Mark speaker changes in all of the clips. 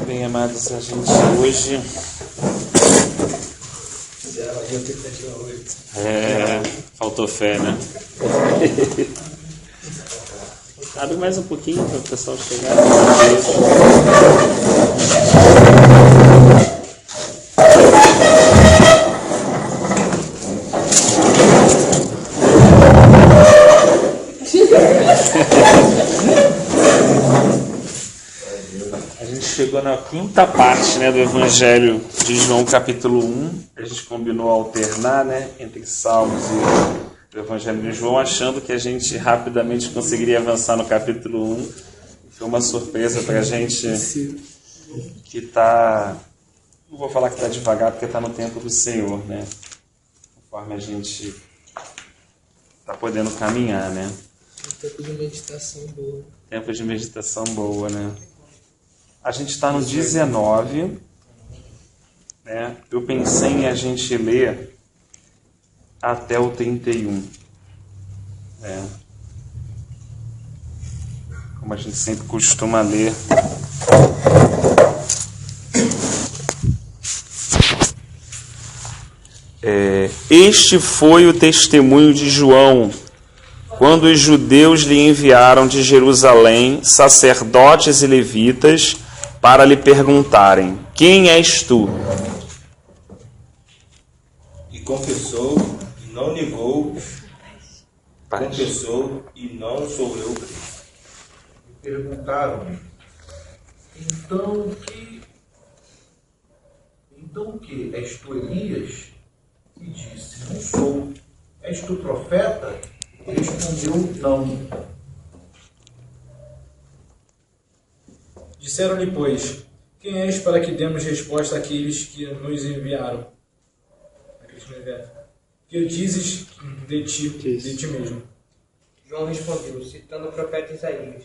Speaker 1: Bem, amados, a gente hoje... faltou fé, né? Abre mais um pouquinho para o pessoal chegar. A gente chegou na quinta parte, né, do Evangelho de João, capítulo 1. A gente combinou alternar, né, entre Salmos e o Evangelho de João, achando que a gente rapidamente conseguiria avançar no capítulo 1. Foi uma surpresa para a gente que está... Não vou falar que está devagar, porque está no tempo do Senhor, né? Conforme a gente está podendo caminhar, né?
Speaker 2: Tempo de meditação boa.
Speaker 1: Tempo de meditação boa, né? A gente está no 19, né? Eu pensei em a gente ler até o 31, né? Como a gente sempre costuma ler. Este foi o testemunho de João, quando os judeus lhe enviaram de Jerusalém sacerdotes e levitas para lhe perguntarem: quem és tu?
Speaker 3: E confessou e não negou, confessou e não sou eu. E perguntaram: então o que? És tu Elias? E disse: não sou. És tu profeta? E respondeu: não.
Speaker 4: Disseram-lhe, pois: quem és para que demos resposta àqueles que nos enviaram? Que dizes de ti mesmo?
Speaker 2: João respondeu, citando o profeta Isaías: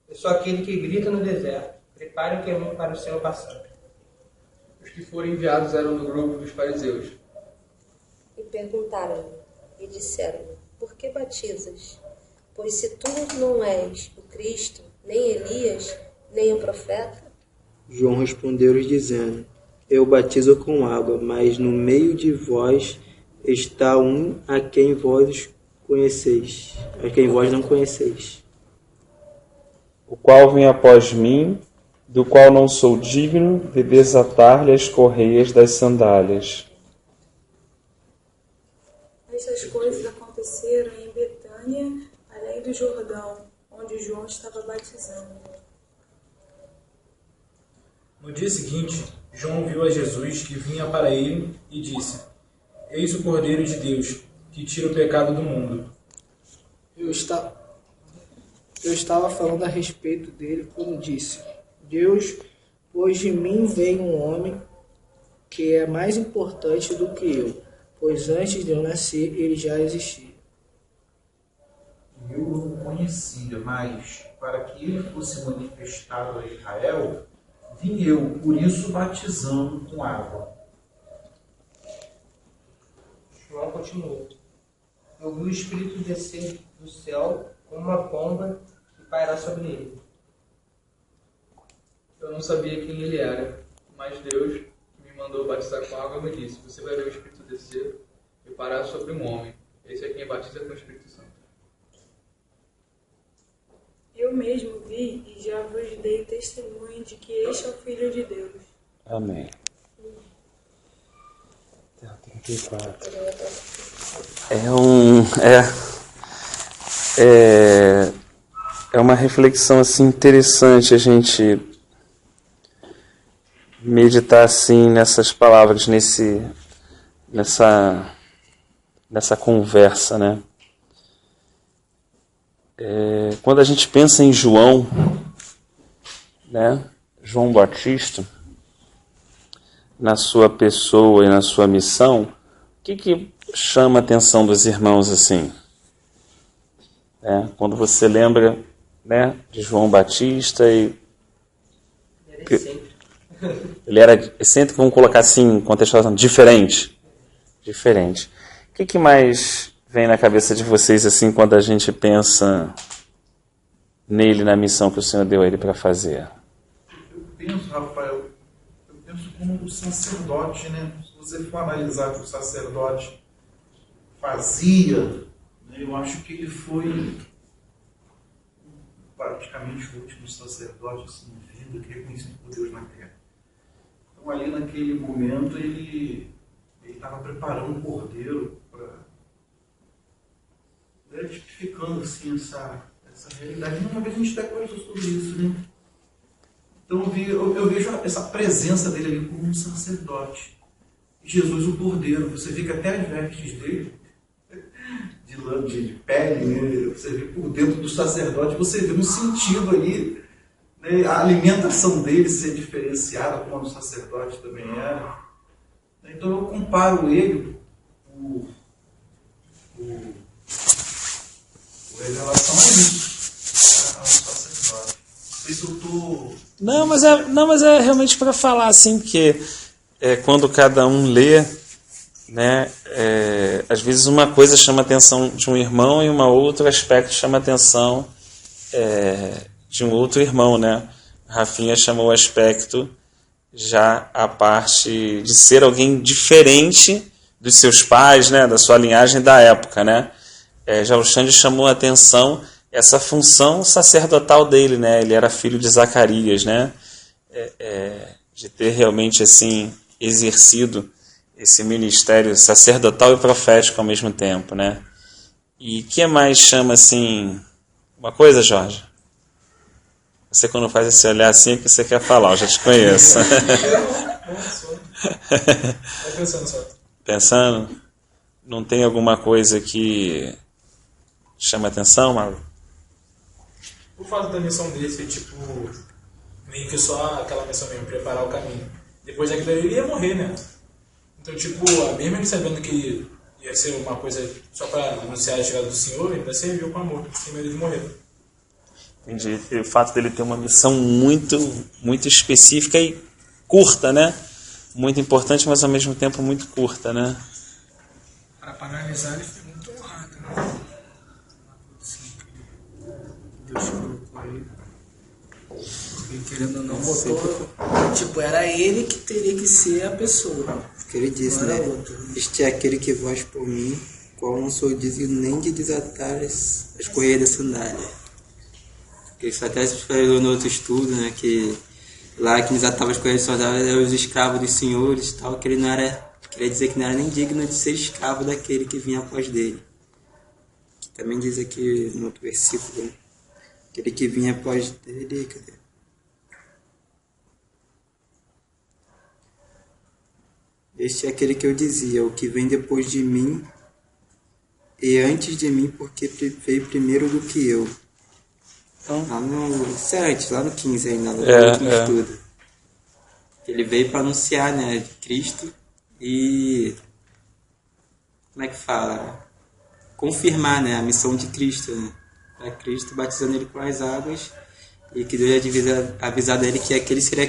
Speaker 2: eu sou aquele que grita no deserto, prepare o caminho para o Senhor passar.
Speaker 5: Os que foram enviados eram do grupo dos fariseus.
Speaker 6: E perguntaram-lhe, e disseram-lhe: por que batizas? Pois se tu não és o Cristo, nem Elias, nem o profeta.
Speaker 7: João respondeu-lhes dizendo: eu batizo com água, mas no meio de vós está um a quem vós conheceis, a quem vós não conheceis.
Speaker 1: O qual vem após mim, do qual não sou digno de desatar-lhe as correias das sandálias.
Speaker 8: Estas coisas aconteceram em Betânia, além do Jordão, onde João estava batizando.
Speaker 4: No dia seguinte, João viu a Jesus que vinha para ele e disse: eis o Cordeiro de Deus, que tira o pecado do mundo.
Speaker 2: Eu estava falando a respeito dele quando disse: Deus, pois de mim veio um homem que é mais importante do que eu, pois antes de eu nascer ele já existia.
Speaker 3: Eu não o conhecia, mas para que ele fosse manifestado a Israel, vim eu, por isso batizando com água.
Speaker 2: João continuou: eu vi o Espírito descer do céu como uma pomba e pairar sobre ele.
Speaker 5: Eu não sabia quem ele era, mas Deus, que me mandou batizar com água, me disse: você vai ver o Espírito descer e parar sobre um homem. Esse é quem batiza com o Espírito Santo.
Speaker 8: Eu mesmo vi e já vos dei testemunho de que este é o Filho de Deus.
Speaker 1: Amém. 34. É uma reflexão assim interessante a gente meditar assim nessas palavras, nessa conversa, né? Quando a gente pensa em João, né? João Batista, na sua pessoa e na sua missão, o que chama a atenção dos irmãos assim? Quando você lembra, né, de João Batista e... Ele era excêntrico, vamos colocar assim, contextualizando, diferente. O que mais vem na cabeça de vocês assim quando a gente pensa nele, na missão que o Senhor deu a ele para fazer?
Speaker 3: Eu penso, Rafael, eu penso como o sacerdote, né? Se você for analisar o que o sacerdote fazia, né, eu acho que ele foi praticamente o último sacerdote assim, vindo, que é reconhecido por Deus na terra. Então, ali naquele momento, ele estava preparando o cordeiro para, tipificando assim, essa realidade. Uma vez a gente até conversou sobre isso, né? Então eu vejo essa presença dele ali como um sacerdote. Jesus, o cordeiro. Você vê que até as vestes dele, de lã, de pele, né? Você vê por dentro do sacerdote, você vê um sentido ali, né? A alimentação dele ser diferenciada, como a do sacerdote também era. Então eu comparo ele, o revelação a isso, ao sacerdote. Não sei se eu estou...
Speaker 1: Não, mas é realmente para falar assim que quando cada um lê, né, às vezes uma coisa chama a atenção de um irmão e outro aspecto chama a atenção de um outro irmão, né? Rafinha chamou o aspecto já a parte de ser alguém diferente dos seus pais, né, da sua linhagem da época, né? Já o Xande chamou a atenção essa função sacerdotal dele, né? Ele era filho de Zacarias, né? De ter realmente assim exercido esse ministério sacerdotal e profético ao mesmo tempo, né? E que mais chama assim uma coisa, Jorge? Você quando faz esse olhar assim é que você quer falar, eu já te conheço.
Speaker 4: Vai pensando só.
Speaker 1: Pensando? Não tem alguma coisa que chama atenção, Malu?
Speaker 4: O fato da missão dele ser, tipo, meio que só aquela missão mesmo, preparar o caminho. Depois daquilo ele ia morrer, né? Então, tipo, mesmo ele sabendo que ia ser uma coisa só para anunciar a chegada do Senhor, ele ainda serviu com amor, sem medo de morrer.
Speaker 1: Entendi. E o fato dele ter uma missão muito, muito específica e curta, né? Muito importante, mas ao mesmo tempo muito curta, né?
Speaker 2: Para paralisar, ele foi muito honrado, né? Deus colocou ele. E querendo ou não, botou. Tipo, era ele que teria que ser a pessoa.
Speaker 7: Que ele disse, né? Este é aquele que voz por mim, qual não sou digno nem de desatar as correias da sandália. Porque isso até se falou no outro estudo, né? Que lá que desatava as correias da sandália eram os escravos dos senhores e tal, que ele não era. Queria dizer que não era nem digno de ser escravo daquele que vinha após dele. Também diz aqui no outro versículo, né? Aquele que vinha após dele, cadê? Este é aquele que eu dizia, o que vem depois de mim e antes de mim, porque veio primeiro do que eu. Então, lá no 15 ainda, no último estudo. Ele veio para anunciar, né, de Cristo e, como é que fala? Confirmar, né, a missão de Cristo, né? Para Cristo batizando ele com as águas e que Deus havia avisado a ele que aquele seria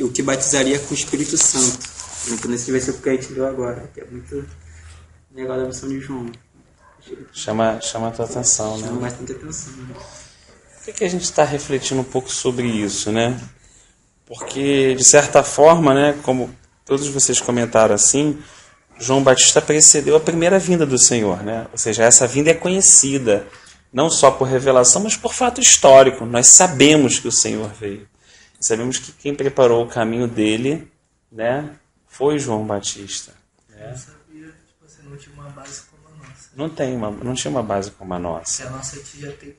Speaker 7: o que batizaria com o Espírito Santo. Então nesse versículo que a gente leu agora, que é muito legal da missão de João.
Speaker 1: Chama a tua atenção, né?
Speaker 7: Chama bastante atenção. Né?
Speaker 1: Por que a gente está refletindo um pouco sobre isso, né? Porque, de certa forma, né, como todos vocês comentaram assim, João Batista precedeu a primeira vinda do Senhor, né? Ou seja, essa vinda é conhecida, não só por revelação, mas por fato histórico. Nós sabemos que o Senhor veio. Sabemos que quem preparou o caminho dele, né, foi João Batista.
Speaker 2: Eu sabia, tipo assim, não tinha uma base como a nossa.
Speaker 1: Não tinha uma base como a nossa.
Speaker 2: Se a nossa a gente já tem.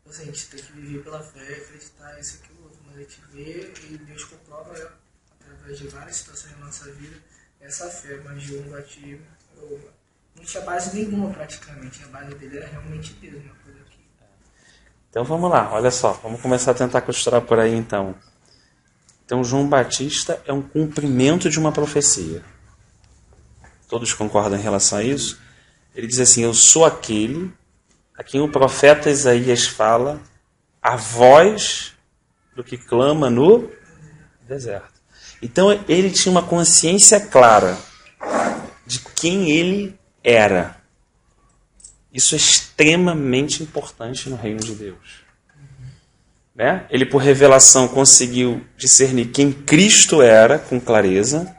Speaker 2: Assim, a gente tem que viver pela fé e acreditar isso aqui ou outro. Mas a gente vê e Deus comprova através de várias situações na nossa vida essa fé. Mas João Batista não tinha base nenhuma praticamente. A base dele era realmente Deus, uma coisa aqui.
Speaker 1: Então vamos lá, olha só, vamos começar a tentar costurar por aí então. Então João Batista é um cumprimento de uma profecia. Todos concordam em relação a isso? Ele diz assim, eu sou aquele a quem o profeta Isaías fala, a voz do que clama no deserto. Então ele tinha uma consciência clara de quem ele era. Isso é extremamente importante no reino de Deus. né? Ele, por revelação, conseguiu discernir quem Cristo era com clareza,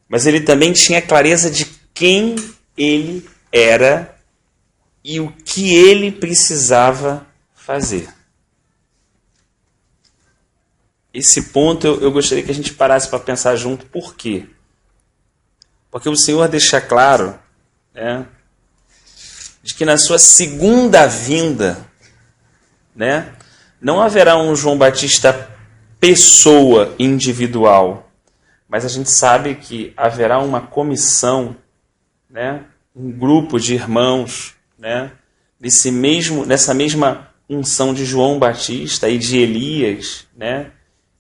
Speaker 1: mas ele também tinha clareza de quem ele era e o que ele precisava fazer. Esse ponto eu gostaria que a gente parasse para pensar junto. Por quê? Porque o Senhor deixa claro, né, de que na sua segunda vinda, né, não haverá um João Batista pessoa individual, mas a gente sabe que haverá uma comissão, né, um grupo de irmãos, né, nessa mesma unção de João Batista e de Elias, né,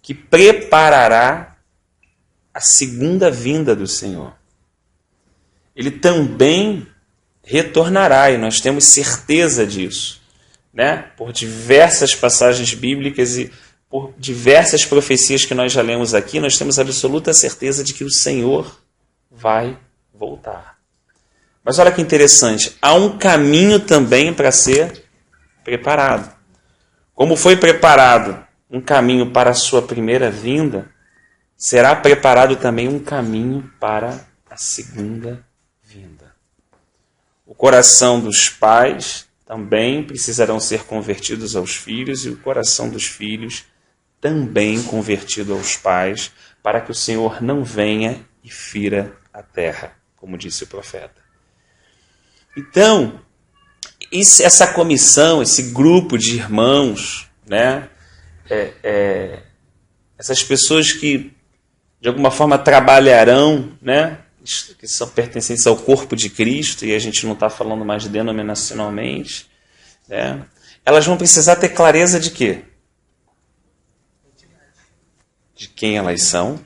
Speaker 1: que preparará a segunda vinda do Senhor. Ele também retornará, e nós temos certeza disso, né? Por diversas passagens bíblicas e por diversas profecias que nós já lemos aqui, nós temos absoluta certeza de que o Senhor vai voltar. Mas olha que interessante, há um caminho também para ser preparado. Como foi preparado um caminho para a sua primeira vinda, será preparado também um caminho para a segunda vinda. O coração dos pais também precisarão ser convertidos aos filhos e o coração dos filhos também convertido aos pais, para que o Senhor não venha e fira a terra, como disse o profeta. Então, essa comissão, esse grupo de irmãos, né, essas pessoas que de alguma forma trabalharão, né, que são pertencentes ao corpo de Cristo, e a gente não está falando mais denominacionalmente, né, elas vão precisar ter clareza de quê? De quem elas são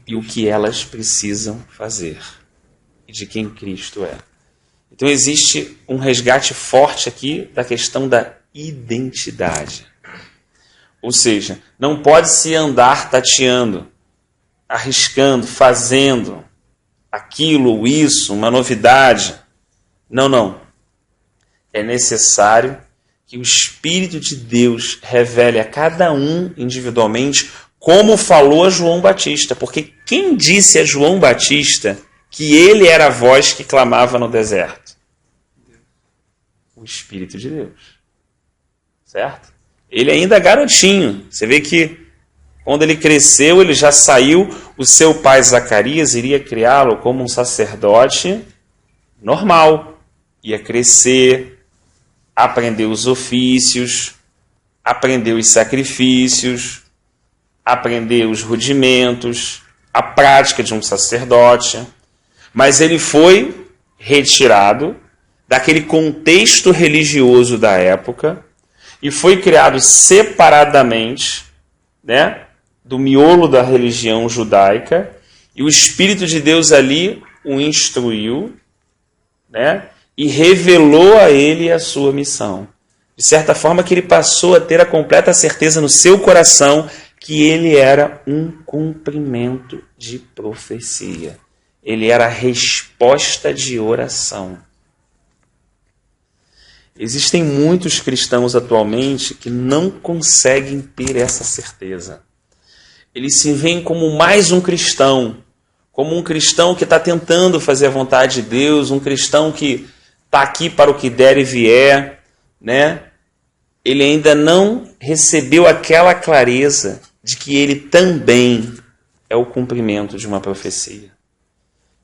Speaker 1: e o que elas precisam fazer, e de quem Cristo é. Então existe um resgate forte aqui da questão da identidade. Ou seja, não pode-se andar tateando, arriscando, fazendo aquilo ou isso, uma novidade. Não. É necessário que o Espírito de Deus revele a cada um individualmente, como falou a João Batista. Porque quem disse a João Batista que ele era a voz que clamava no deserto? O Espírito de Deus. Certo? Ele ainda é garotinho. Você vê que quando ele cresceu, ele já saiu. O seu pai Zacarias iria criá-lo como um sacerdote normal. Ia crescer, aprender os ofícios, aprender os sacrifícios, aprender os rudimentos, a prática de um sacerdote. Mas ele foi retirado daquele contexto religioso da época e foi criado separadamente, né, do miolo da religião judaica, e o Espírito de Deus ali o instruiu, né, e revelou a ele a sua missão. De certa forma que ele passou a ter a completa certeza no seu coração que ele era um cumprimento de profecia. Ele era a resposta de oração. Existem muitos cristãos atualmente que não conseguem ter essa certeza. Eles se veem como mais um cristão, como um cristão que está tentando fazer a vontade de Deus, um cristão que está aqui para o que der e vier, né? Ele ainda não recebeu aquela clareza de que ele também é o cumprimento de uma profecia.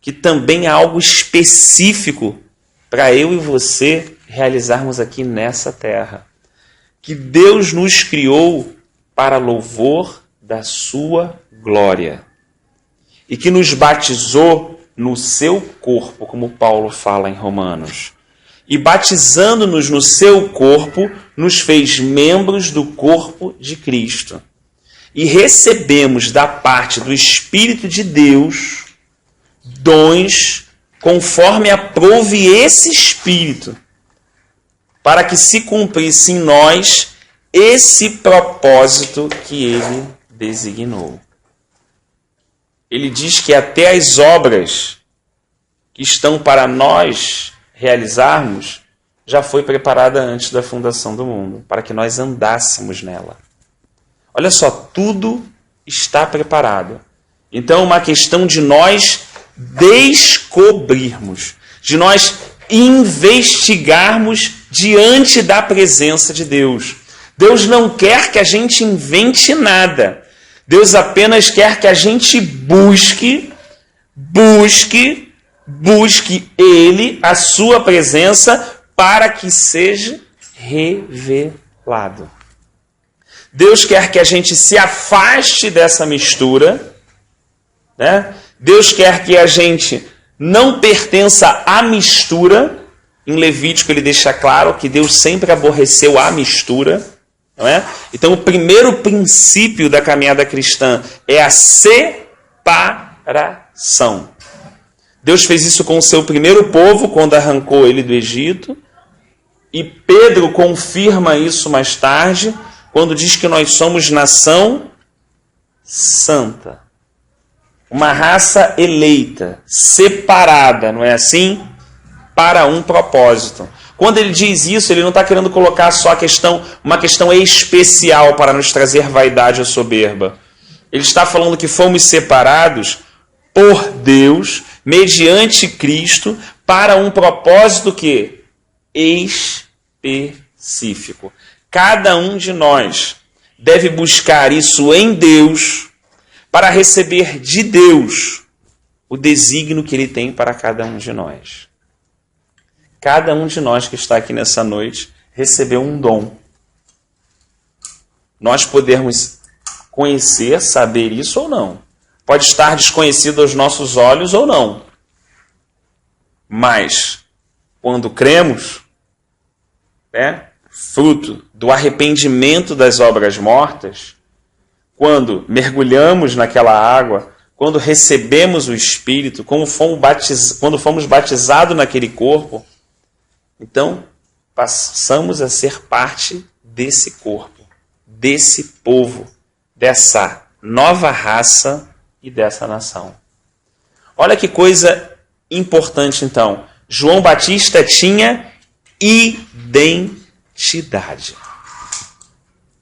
Speaker 1: Que também há algo específico para eu e você realizarmos aqui nessa terra. Que Deus nos criou para louvor da sua glória. E que nos batizou no seu corpo, como Paulo fala em Romanos. E batizando-nos no seu corpo, nos fez membros do corpo de Cristo. E recebemos da parte do Espírito de Deus dons conforme aprouve esse Espírito, para que se cumprisse em nós esse propósito que ele designou. Ele diz que até as obras que estão para nós realizarmos, já foi preparada antes da fundação do mundo, para que nós andássemos nela. Olha só, tudo está preparado. Então, uma questão de nós descobrirmos, de nós investigarmos diante da presença de Deus. Deus não quer que a gente invente nada. Deus apenas quer que a gente busque Ele, a sua presença, para que seja revelado. Deus quer que a gente se afaste dessa mistura, né? Deus quer que a gente não pertença à mistura. Em Levítico ele deixa claro que Deus sempre aborreceu a mistura, não é? Então o primeiro princípio da caminhada cristã é a separação. Deus fez isso com o seu primeiro povo quando arrancou ele do Egito. E Pedro confirma isso mais tarde, quando diz que nós somos nação santa. Uma raça eleita, separada, não é assim? Para um propósito. Quando ele diz isso, ele não está querendo colocar só uma questão especial para nos trazer vaidade ou soberba. Ele está falando que fomos separados por Deus, mediante Cristo, para um propósito que específico. Cada um de nós deve buscar isso em Deus para receber de Deus o desígnio que Ele tem para cada um de nós. Cada um de nós que está aqui nessa noite recebeu um dom. Nós podemos conhecer, saber isso ou não. Pode estar desconhecido aos nossos olhos ou não. Mas, quando cremos, fruto do arrependimento das obras mortas, quando mergulhamos naquela água, quando recebemos o Espírito, quando fomos batizados naquele corpo, então passamos a ser parte desse corpo, desse povo, dessa nova raça e dessa nação. Olha que coisa importante então. João Batista tinha identidade.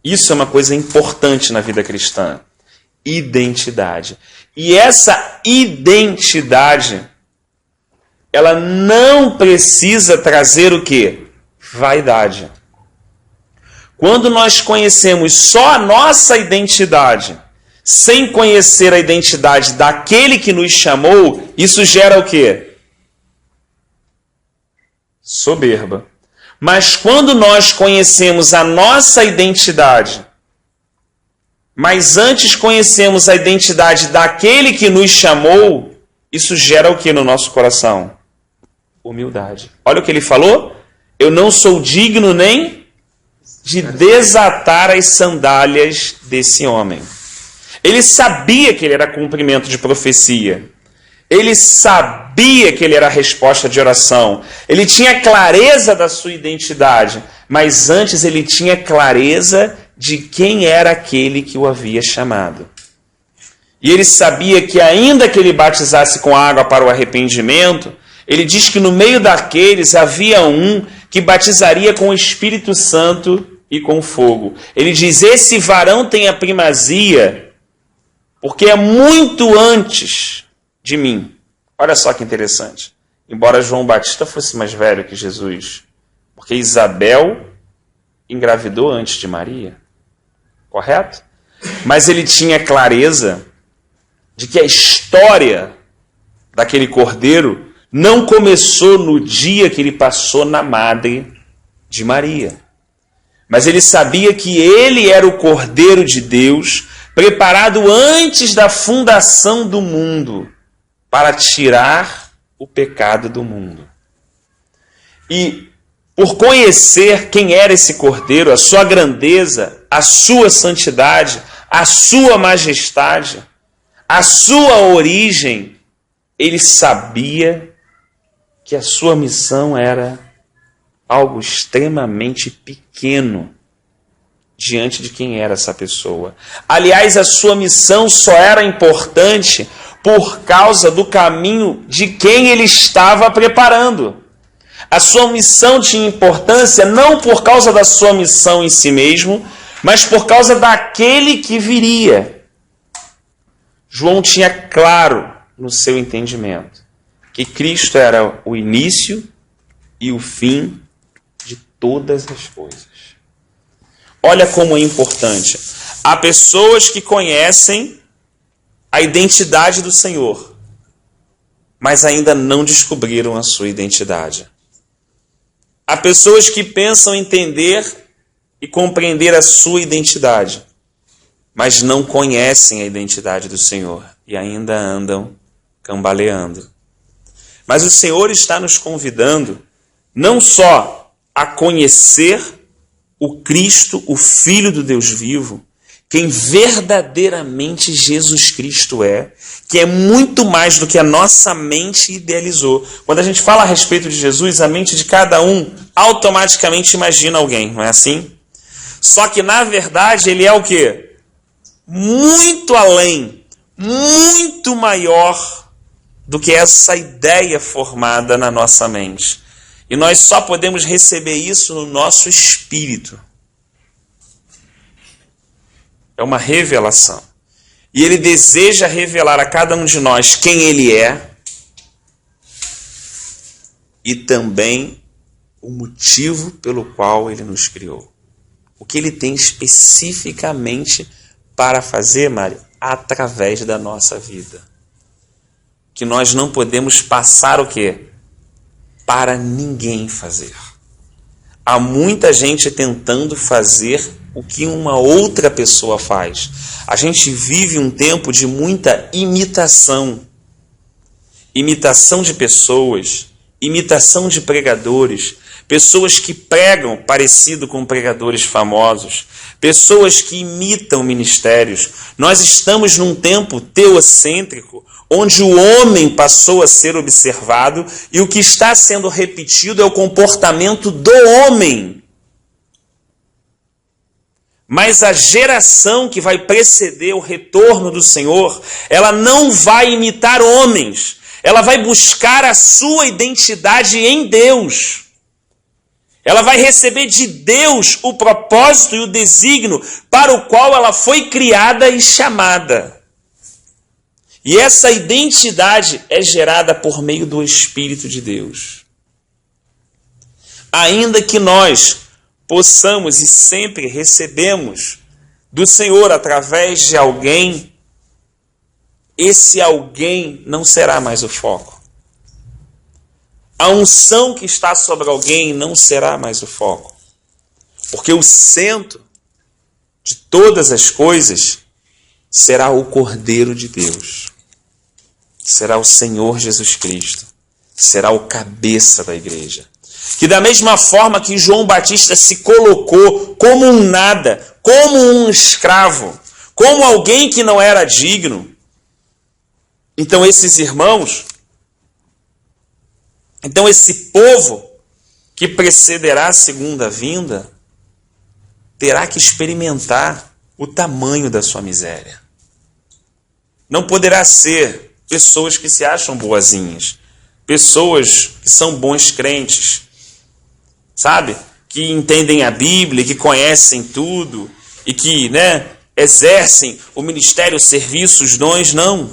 Speaker 1: Isso é uma coisa importante na vida cristã. Identidade. E essa identidade, ela não precisa trazer o quê? Vaidade. Quando nós conhecemos só a nossa identidade, sem conhecer a identidade daquele que nos chamou, isso gera o quê? Soberba. Mas quando nós conhecemos a nossa identidade, mas antes conhecemos a identidade daquele que nos chamou, isso gera o que no nosso coração? Humildade. Olha o que ele falou. Eu não sou digno nem de desatar as sandálias desse homem. Ele sabia que ele era cumprimento de profecia. Ele sabia que ele era a resposta de oração. Ele tinha clareza da sua identidade. Mas antes ele tinha clareza de quem era aquele que o havia chamado. E ele sabia que ainda que ele batizasse com água para o arrependimento, ele diz que no meio daqueles havia um que batizaria com o Espírito Santo e com fogo. Ele diz, esse varão tem a primazia, porque é muito antes de mim. Olha só que interessante. Embora João Batista fosse mais velho que Jesus, porque Isabel engravidou antes de Maria. Correto? Mas ele tinha clareza de que a história daquele cordeiro não começou no dia que ele passou na madre de Maria. Mas ele sabia que ele era o Cordeiro de Deus, preparado antes da fundação do mundo, para tirar o pecado do mundo. E por conhecer quem era esse Cordeiro, a sua grandeza, a sua santidade, a sua majestade, a sua origem, ele sabia que a sua missão era algo extremamente pequeno diante de quem era essa pessoa. Aliás, a sua missão só era importante por causa do caminho de quem ele estava preparando. A sua missão tinha importância não por causa da sua missão em si mesmo, mas por causa daquele que viria. João tinha claro no seu entendimento que Cristo era o início e o fim de todas as coisas. Olha como é importante. Há pessoas que conhecem a identidade do Senhor, mas ainda não descobriram a sua identidade. Há pessoas que pensam entender e compreender a sua identidade, mas não conhecem a identidade do Senhor e ainda andam cambaleando. Mas o Senhor está nos convidando não só a conhecer o Cristo, o Filho do Deus vivo, quem verdadeiramente Jesus Cristo é, que é muito mais do que a nossa mente idealizou. Quando a gente fala a respeito de Jesus, a mente de cada um automaticamente imagina alguém, não é assim? Só que, na verdade, ele é o quê? Muito além, muito maior do que essa ideia formada na nossa mente. E nós só podemos receber isso no nosso espírito. É uma revelação. E ele deseja revelar a cada um de nós quem ele é e também o motivo pelo qual ele nos criou. O que ele tem especificamente para fazer, Mário, através da nossa vida. Que nós não podemos passar o quê? Para ninguém fazer. Há muita gente tentando fazer o que uma outra pessoa faz. A gente vive um tempo de muita imitação. Imitação de pessoas, imitação de pregadores, pessoas que pregam parecido com pregadores famosos, pessoas que imitam ministérios. Nós estamos num tempo teocêntrico, onde o homem passou a ser observado e o que está sendo repetido é o comportamento do homem. Mas a geração que vai preceder o retorno do Senhor, ela não vai imitar homens, ela vai buscar a sua identidade em Deus. Ela vai receber de Deus o propósito e o desígnio para o qual ela foi criada e chamada. E essa identidade é gerada por meio do Espírito de Deus. Ainda que nós possamos e sempre recebemos do Senhor através de alguém, esse alguém não será mais o foco. A unção que está sobre alguém não será mais o foco. Porque o centro de todas as coisas será o Cordeiro de Deus. Será o Senhor Jesus Cristo. Será o cabeça da igreja. Que da mesma forma que João Batista se colocou como um nada, como um escravo, como alguém que não era digno, então esses irmãos, então esse povo que precederá a segunda vinda, terá que experimentar o tamanho da sua miséria. Não poderá ser pessoas que se acham boazinhas, pessoas que são bons crentes, sabe? Que entendem a Bíblia, que conhecem tudo e que, exercem o ministério, o serviço, os dons, não.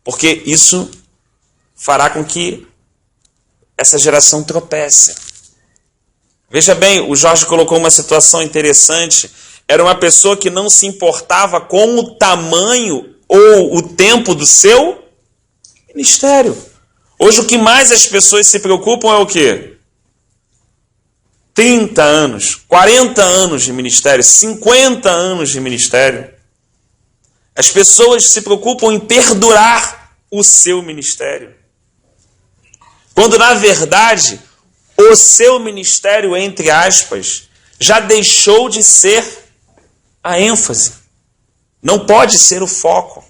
Speaker 1: Porque isso fará com que essa geração tropece. Veja bem, o Jorge colocou uma situação interessante. Era uma pessoa que não se importava com o tamanho ou o tempo do seu ministério. Hoje o que mais as pessoas se preocupam é o quê? 30 anos, 40 anos de ministério, 50 anos de ministério. As pessoas se preocupam em perdurar o seu ministério. Quando, na verdade, o seu ministério, entre aspas, já deixou de ser a ênfase. Não pode ser o foco.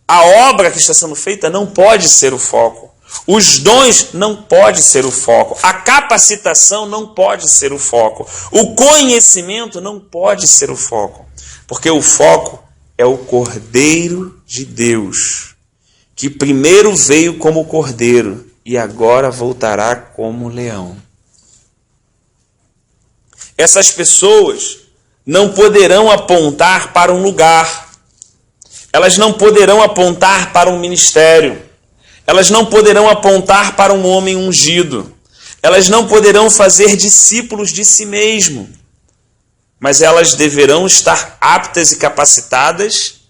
Speaker 1: A obra que está sendo feita não pode ser o foco. Os dons não pode ser o foco. A capacitação não pode ser o foco. O conhecimento não pode ser o foco. Porque o foco é o Cordeiro de Deus, que primeiro veio como Cordeiro e agora voltará como leão. Essas pessoas não poderão apontar para um lugar, elas não poderão apontar para um ministério, elas não poderão apontar para um homem ungido, elas não poderão fazer discípulos de si mesmo, mas elas deverão estar aptas e capacitadas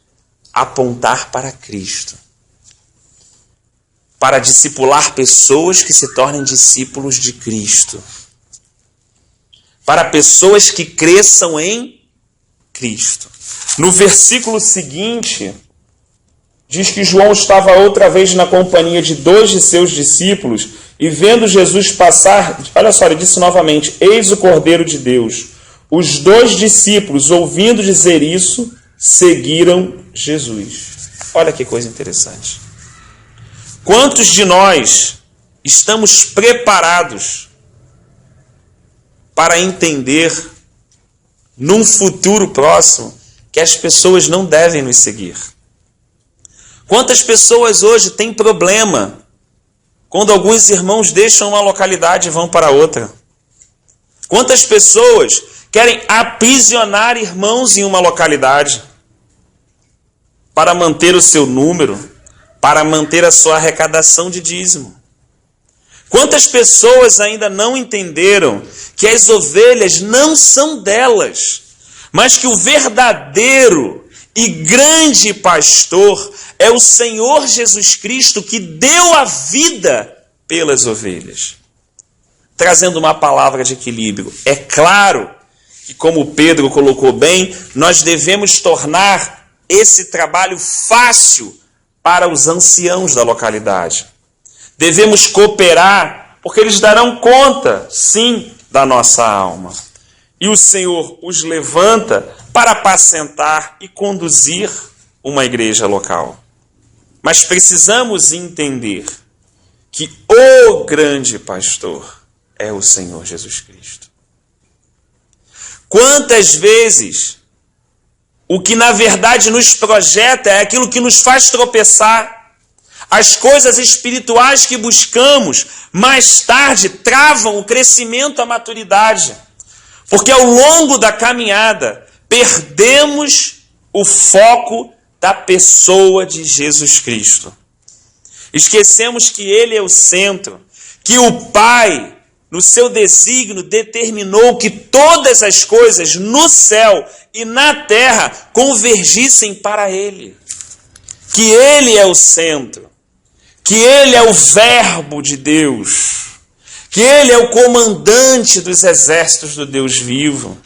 Speaker 1: a apontar para Cristo, para discipular pessoas que se tornem discípulos de Cristo, para pessoas que cresçam em Cristo. No versículo seguinte, diz que João estava outra vez na companhia de 2 de seus discípulos e vendo Jesus passar, olha só, ele disse novamente, eis o Cordeiro de Deus. Os 2 discípulos, ouvindo dizer isso, seguiram Jesus. Olha que coisa interessante. Quantos de nós estamos preparados para entender, num futuro próximo, que as pessoas não devem nos seguir? Quantas pessoas hoje têm problema quando alguns irmãos deixam uma localidade e vão para outra? Quantas pessoas querem aprisionar irmãos em uma localidade para manter o seu número, para manter a sua arrecadação de dízimo? Quantas pessoas ainda não entenderam que as ovelhas não são delas, mas que o verdadeiro e grande pastor é o Senhor Jesus Cristo, que deu a vida pelas ovelhas? Trazendo uma palavra de equilíbrio. É claro que, como Pedro colocou bem, nós devemos tornar esse trabalho fácil para os anciãos da localidade. Devemos cooperar, porque eles darão conta, sim, da nossa alma. E o Senhor os levanta para apacentar e conduzir uma igreja local. Mas precisamos entender que o grande pastor é o Senhor Jesus Cristo. Quantas vezes o que na verdade nos projeta é aquilo que nos faz tropeçar. As coisas espirituais que buscamos, mais tarde, travam o crescimento, a maturidade. Porque ao longo da caminhada, perdemos o foco da pessoa de Jesus Cristo. Esquecemos que Ele é o centro, que o Pai, no seu desígnio, determinou que todas as coisas no céu e na terra convergissem para Ele. Que Ele é o centro. Que Ele é o Verbo de Deus, que Ele é o comandante dos exércitos do Deus vivo,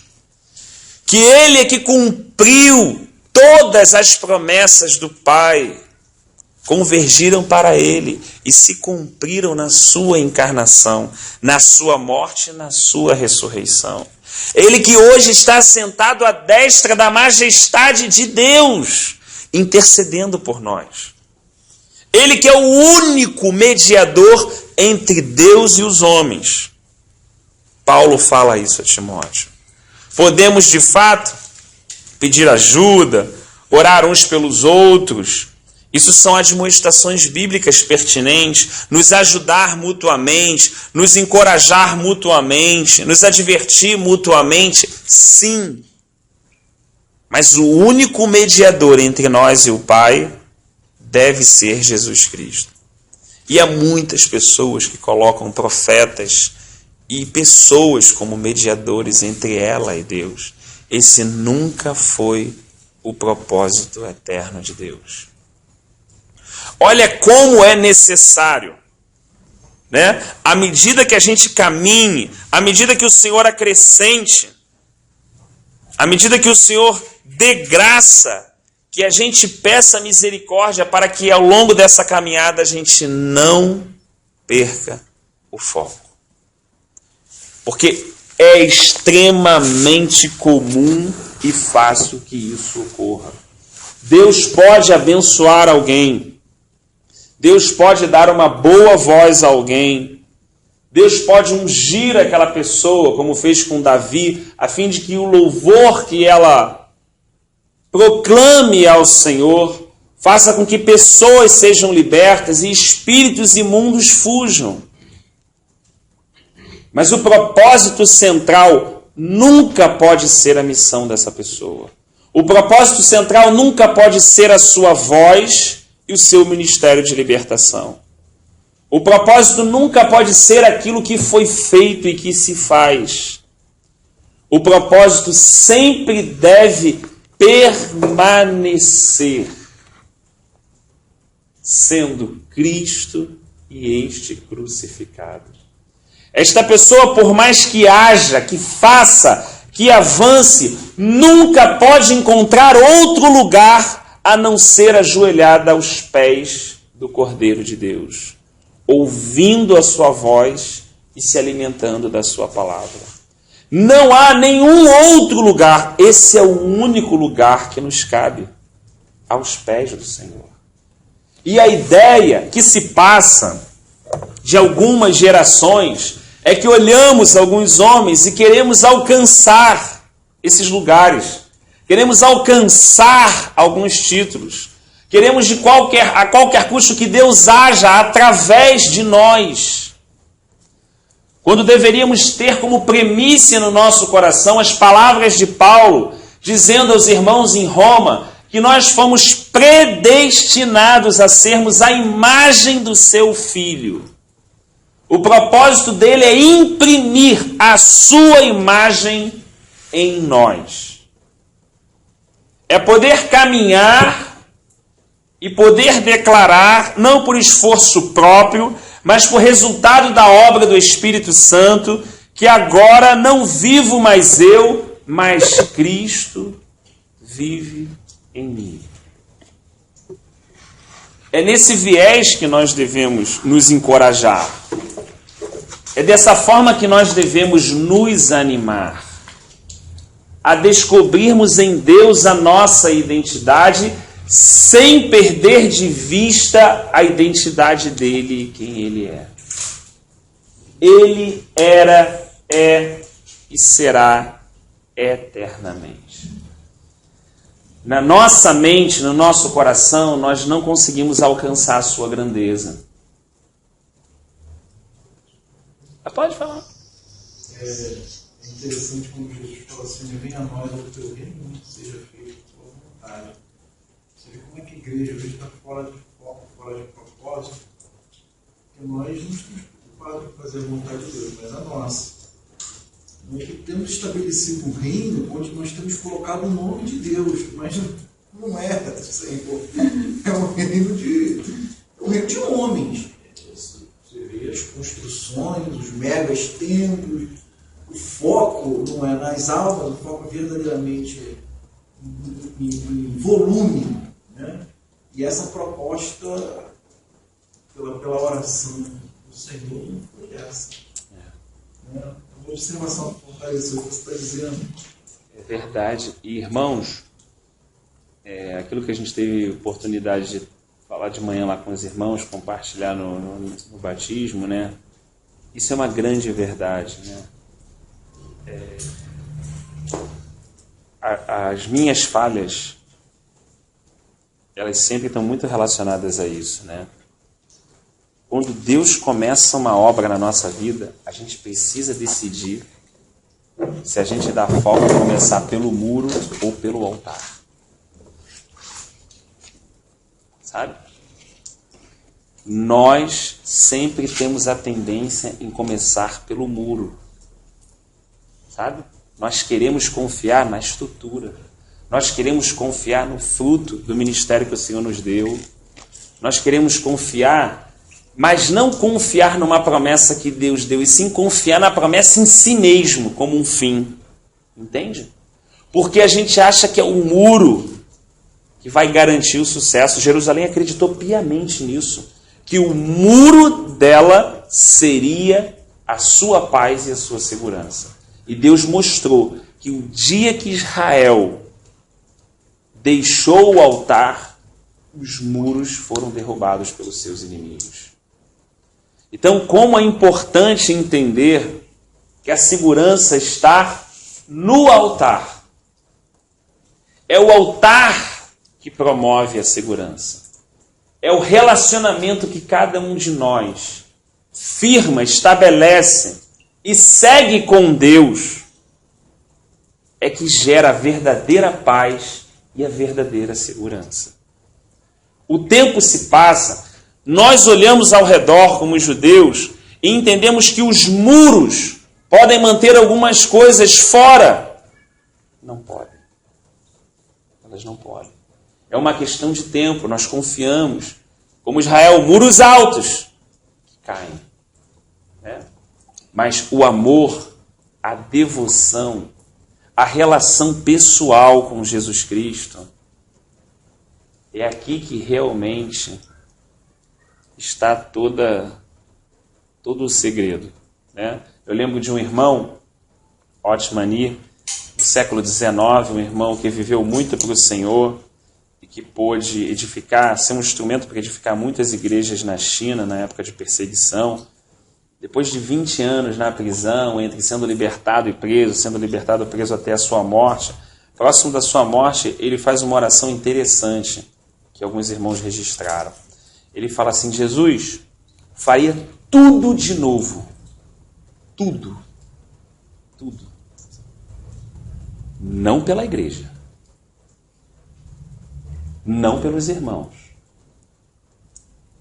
Speaker 1: que Ele é que cumpriu todas as promessas do Pai, convergiram para Ele e se cumpriram na sua encarnação, na sua morte e na sua ressurreição. Ele que hoje está sentado à destra da majestade de Deus, intercedendo por nós. Ele que é o único mediador entre Deus e os homens. Paulo fala isso a Timóteo. Podemos, de fato, pedir ajuda, orar uns pelos outros. Isso são admoestações bíblicas pertinentes, nos ajudar mutuamente, nos encorajar mutuamente, nos advertir mutuamente, sim. Mas o único mediador entre nós e o Pai deve ser Jesus Cristo. E há muitas pessoas que colocam profetas e pessoas como mediadores entre ela e Deus. Esse nunca foi o propósito eterno de Deus. Olha como é necessário, né? À medida que a gente caminhe, à medida que o Senhor acrescente, à medida que o Senhor dê graça, que a gente peça misericórdia para que ao longo dessa caminhada a gente não perca o foco. Porque é extremamente comum e fácil que isso ocorra. Deus pode abençoar alguém. Deus pode dar uma boa voz a alguém. Deus pode ungir aquela pessoa, como fez com Davi, a fim de que o louvor que ela proclame ao Senhor Faça com que pessoas sejam libertas e espíritos imundos fujam. Mas o propósito central nunca pode ser a missão dessa pessoa. O propósito central nunca pode ser a sua voz e o seu ministério de libertação. O propósito nunca pode ser aquilo que foi feito e que se faz. O propósito sempre deve permanecer sendo Cristo e este crucificado. Esta pessoa, por mais que haja, que faça, que avance, nunca pode encontrar outro lugar a não ser ajoelhada aos pés do Cordeiro de Deus, ouvindo a sua voz e se alimentando da sua palavra. Não há nenhum outro lugar. Esse é o único lugar que nos cabe, aos pés do Senhor. E a ideia que se passa de algumas gerações é que olhamos alguns homens e queremos alcançar esses lugares. Queremos alcançar alguns títulos. Queremos a qualquer custo que Deus haja através de nós. Quando deveríamos ter como premissa no nosso coração as palavras de Paulo, dizendo aos irmãos em Roma que nós fomos predestinados a sermos a imagem do seu Filho. O propósito dele é imprimir a sua imagem em nós. É poder caminhar e poder declarar, não por esforço próprio, mas por resultado da obra do Espírito Santo, que agora não vivo mais eu, mas Cristo vive em mim. É nesse viés que nós devemos nos encorajar. É dessa forma que nós devemos nos animar a descobrirmos em Deus a nossa identidade, sem perder de vista a identidade dele e quem ele é. Ele era, é e será eternamente. Na nossa mente, no nosso coração, nós não conseguimos alcançar a sua grandeza. Pode falar.
Speaker 3: É interessante quando Jesus fala assim: venha a nós o teu reino, seja feita a tua vontade. Você vê como é que a igreja hoje está fora de foco, fora de propósito, porque nós não estamos preocupados em fazer a vontade de Deus, mas a nossa. Nós temos estabelecido um reino onde nós temos colocado o nome de Deus, mas não é, Senhor. É um reino de homens. Você vê as construções, os megas templos, o foco não é nas almas, o foco é verdadeiramente em volume, né? E essa proposta pela oração do Senhor não foi essa. Né? Uma observação que fortaleceu o que você está dizendo.
Speaker 1: É verdade. E, irmãos, aquilo que a gente teve oportunidade de falar de manhã lá com os irmãos, compartilhar no batismo, né? Isso é uma grande verdade, né? As minhas falhas, elas sempre estão muito relacionadas a isso, né? Quando Deus começa uma obra na nossa vida, a gente precisa decidir se a gente dá foco a começar pelo muro ou pelo altar. Sabe? Nós sempre temos a tendência em começar pelo muro. Sabe? Nós queremos confiar na estrutura. Nós queremos confiar no fruto do ministério que o Senhor nos deu. Nós queremos confiar, mas não confiar numa promessa que Deus deu, e sim confiar na promessa em si mesmo, como um fim. Entende? Porque a gente acha que é o muro que vai garantir o sucesso. Jerusalém acreditou piamente nisso, que o muro dela seria a sua paz e a sua segurança. E Deus mostrou que o dia que Israel deixou o altar, os muros foram derrubados pelos seus inimigos. Então, como é importante entender que a segurança está no altar. É o altar que promove a segurança. É o relacionamento que cada um de nós firma, estabelece e segue com Deus, é que gera a verdadeira paz e a verdadeira segurança. O tempo se passa, nós olhamos ao redor como judeus e entendemos que os muros podem manter algumas coisas fora. Não podem. Elas não podem. É uma questão de tempo, nós confiamos. Como Israel, muros altos que caem. Né? Mas o amor, a devoção, a relação pessoal com Jesus Cristo, é aqui que realmente está todo o segredo. Né? Eu lembro de um irmão, Otmani, do século XIX, um irmão que viveu muito para o Senhor e que pôde edificar, ser um instrumento para edificar muitas igrejas na China, na época de perseguição. Depois de 20 anos na prisão, entre sendo libertado e preso até a sua morte, próximo da sua morte, ele faz uma oração interessante, que alguns irmãos registraram. Ele fala assim: Jesus, faria tudo de novo. Tudo. Tudo. Não pela igreja. Não pelos irmãos.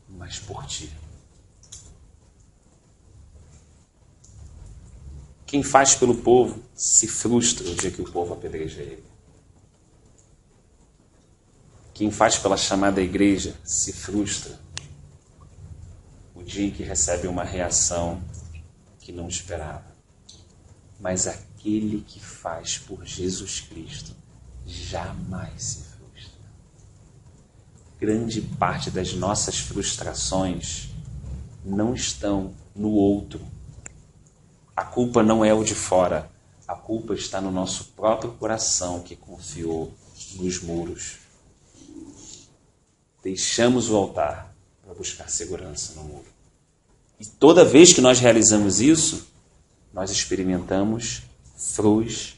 Speaker 1: Mas por ti. Quem faz pelo povo se frustra o dia que o povo apedreja ele. Quem faz pela chamada igreja se frustra o dia em que recebe uma reação que não esperava. Mas aquele que faz por Jesus Cristo jamais se frustra. Grande parte das nossas frustrações não estão no outro. A culpa não é o de fora. A culpa está no nosso próprio coração que confiou nos muros. Deixamos o altar para buscar segurança no muro. E toda vez que nós realizamos isso, nós experimentamos frustração.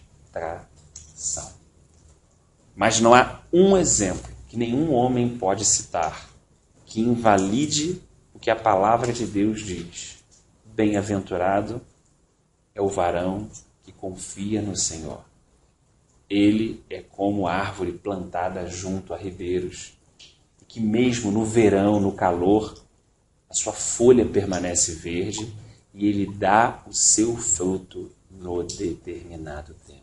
Speaker 1: Mas não há um exemplo que nenhum homem pode citar que invalide o que a palavra de Deus diz. Bem-aventurado é o varão que confia no Senhor. Ele é como árvore plantada junto a ribeiros, que mesmo no verão, no calor, a sua folha permanece verde e ele dá o seu fruto no determinado tempo.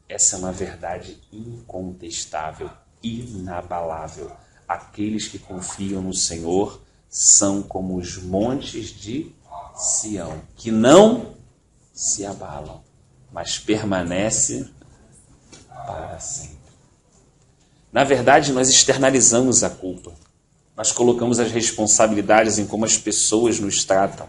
Speaker 1: Essa é uma verdade incontestável, inabalável. Aqueles que confiam no Senhor são como os montes de Sião, que não se abalam, mas permanece para sempre. Na verdade, nós externalizamos a culpa. Nós colocamos as responsabilidades em como as pessoas nos tratam.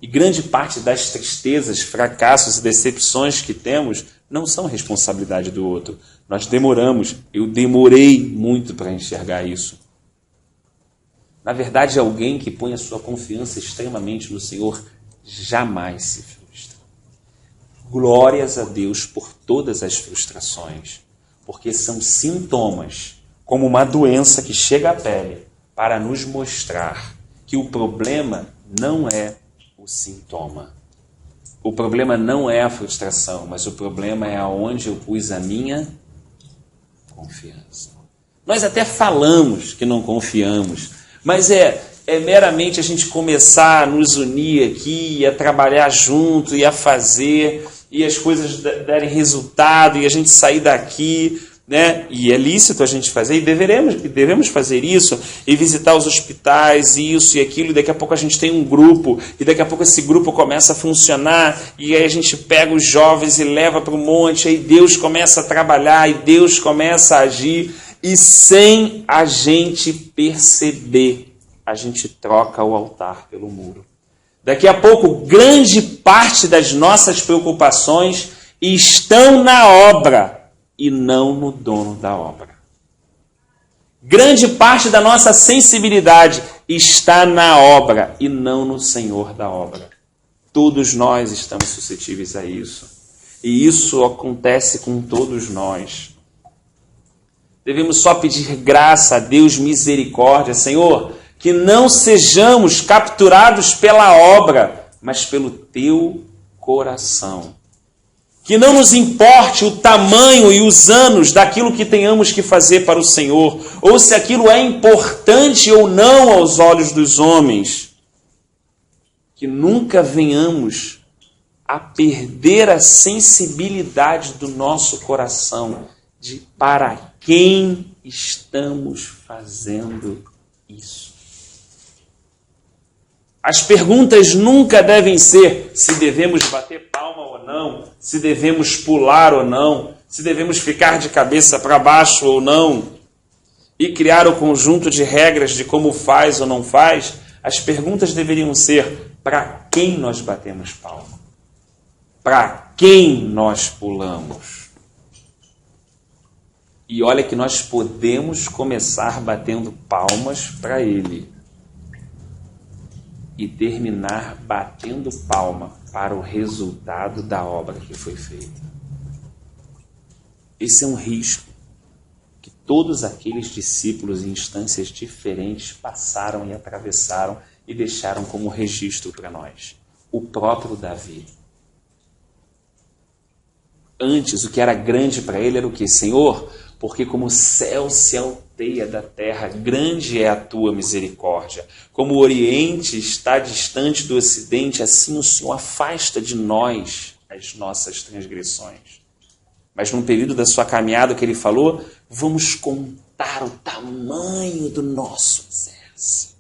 Speaker 1: E grande parte das tristezas, fracassos e decepções que temos não são responsabilidade do outro. Nós demoramos. Eu demorei muito para enxergar isso. Na verdade, alguém que põe a sua confiança extremamente no Senhor jamais se frustra. Glórias a Deus por todas as frustrações, porque são sintomas, como uma doença que chega à pele, para nos mostrar que o problema não é o sintoma. O problema não é a frustração, mas o problema é aonde eu pus a minha confiança. Nós até falamos que não confiamos, mas é meramente a gente começar a nos unir aqui, a trabalhar junto e a fazer, e as coisas darem resultado, e a gente sair daqui, né? E é lícito a gente fazer, e devemos fazer isso, e visitar os hospitais, isso e aquilo, e daqui a pouco a gente tem um grupo, e daqui a pouco esse grupo começa a funcionar, e aí a gente pega os jovens e leva para o monte, aí Deus começa a trabalhar, e Deus começa a agir, e sem a gente perceber, a gente troca o altar pelo muro. Daqui a pouco, grande parte das nossas preocupações estão na obra e não no dono da obra. Grande parte da nossa sensibilidade está na obra e não no Senhor da obra. Todos nós estamos suscetíveis a isso. E isso acontece com todos nós. devemos só pedir graça a Deus, misericórdia, Senhor, que não sejamos capturados pela obra, mas pelo teu coração. Que não nos importe o tamanho e os anos daquilo que tenhamos que fazer para o Senhor, ou se aquilo é importante ou não aos olhos dos homens. Que nunca venhamos a perder a sensibilidade do nosso coração de para quem estamos fazendo isso. As perguntas nunca devem ser se devemos bater palma ou não, se devemos pular ou não, se devemos ficar de cabeça para baixo ou não, e criar o conjunto de regras de como faz ou não faz. As perguntas deveriam ser: para quem nós batemos palma? Para quem nós pulamos? E olha que nós podemos começar batendo palmas para Ele e terminar batendo palma para o resultado da obra que foi feita. Esse é um risco que todos aqueles discípulos em instâncias diferentes passaram e atravessaram e deixaram como registro para nós. O próprio Davi. Antes, o que era grande para ele era o quê? Senhor, porque como o céu se alteia da terra, grande é a tua misericórdia. Como o Oriente está distante do Ocidente, assim o Senhor afasta de nós as nossas transgressões. Mas num período da sua caminhada que ele falou, vamos contar o tamanho do nosso exército.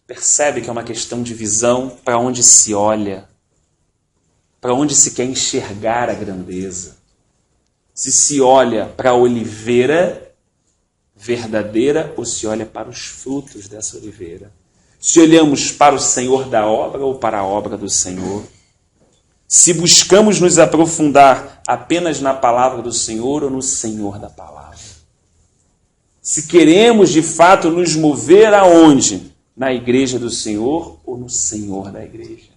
Speaker 1: Percebe que é uma questão de visão para onde se olha, para onde se quer enxergar a grandeza. Se olha para a oliveira verdadeira ou se olha para os frutos dessa oliveira. Se olhamos para o Senhor da obra ou para a obra do Senhor. Se buscamos nos aprofundar apenas na palavra do Senhor ou no Senhor da palavra. Se queremos de fato nos mover aonde? Na igreja do Senhor ou no Senhor da igreja.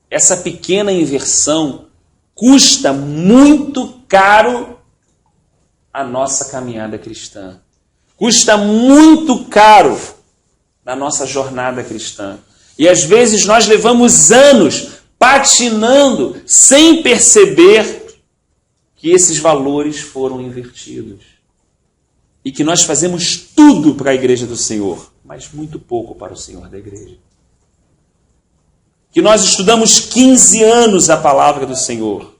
Speaker 1: Essa pequena inversão custa muito caro a nossa caminhada cristã. Custa muito caro na nossa jornada cristã. E às vezes nós levamos anos patinando sem perceber que esses valores foram invertidos. E que nós fazemos tudo para a igreja do Senhor, mas muito pouco para o Senhor da igreja. Que nós estudamos 15 anos a palavra do Senhor,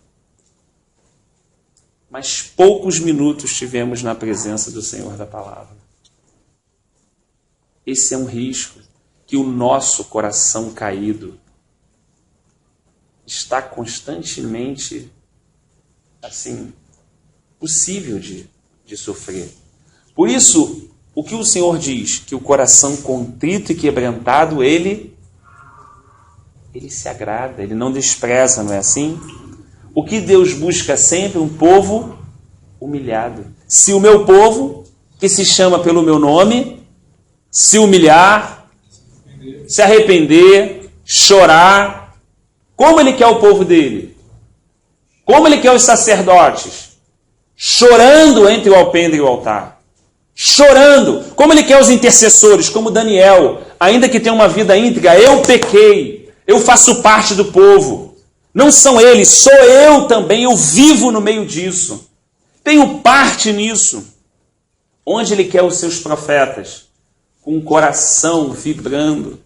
Speaker 1: mas poucos minutos tivemos na presença do Senhor da palavra. Esse é um risco que o nosso coração caído está constantemente, assim, possível de sofrer. Por isso, o que o Senhor diz? Que o coração contrito e quebrantado, ele se agrada, ele não despreza, não é assim? O que Deus busca sempre? Um povo humilhado. Se o meu povo, que se chama pelo meu nome, se humilhar, se arrepender, chorar, como ele quer o povo dele? Como ele quer os sacerdotes? Chorando entre o alpendre e o altar. Chorando. Como ele quer os intercessores? Como Daniel, ainda que tenha uma vida íntegra, eu pequei, eu faço parte do povo. Não são eles, sou eu também, eu vivo no meio disso. Tenho parte nisso. Onde ele quer os seus profetas? Com o coração vibrando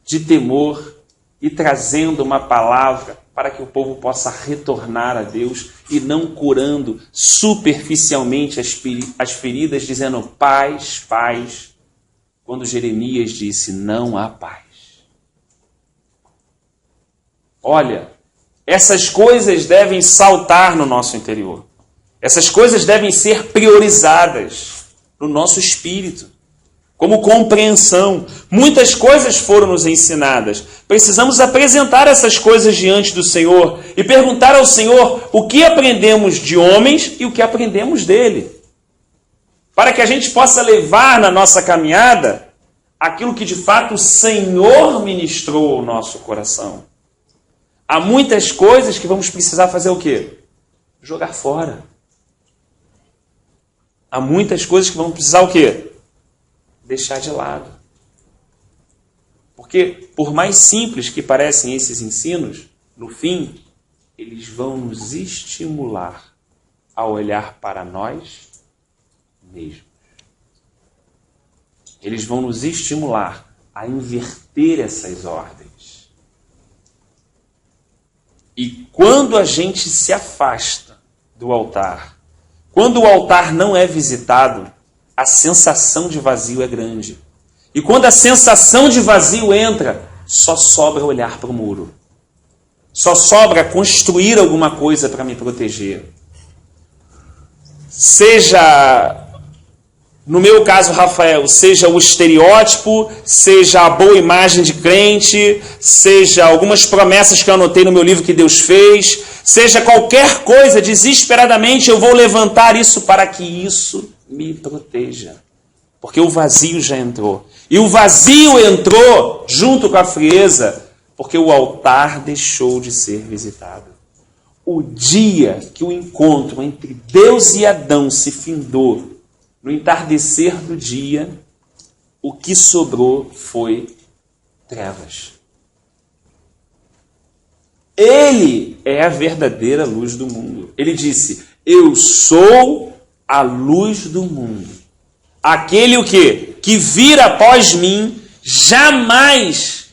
Speaker 1: de temor e trazendo uma palavra para que o povo possa retornar a Deus e não curando superficialmente as feridas, dizendo paz, paz, quando Jeremias disse não há paz. Olha, essas coisas devem saltar no nosso interior. Essas coisas devem ser priorizadas no nosso espírito, como compreensão. Muitas coisas foram nos ensinadas. Precisamos apresentar essas coisas diante do Senhor e perguntar ao Senhor o que aprendemos de homens e o que aprendemos dele. Para que a gente possa levar na nossa caminhada aquilo que de fato o Senhor ministrou ao nosso coração. Há muitas coisas que vamos precisar fazer o quê? jogar fora. Há muitas coisas que vão precisar o quê? Deixar de lado. Porque, por mais simples que parecem esses ensinos, no fim, eles vão nos estimular a olhar para nós mesmos. Eles vão nos estimular a inverter essas ordens. E quando a gente se afasta do altar, quando o altar não é visitado, a sensação de vazio é grande. E quando a sensação de vazio entra, só sobra olhar para o muro. Só sobra construir alguma coisa para me proteger. Seja, no meu caso, Rafael, seja o estereótipo, seja a boa imagem de crente, seja algumas promessas que eu anotei no meu livro que Deus fez, seja qualquer coisa, desesperadamente eu vou levantar isso para que isso me proteja. Porque o vazio já entrou. E o vazio entrou junto com a frieza, porque o altar deixou de ser visitado. O dia que o encontro entre Deus e Adão se findou, no entardecer do dia, o que sobrou foi trevas. Ele é a verdadeira luz do mundo. Ele disse, eu sou a luz do mundo. Aquele o quê? Que vir após mim jamais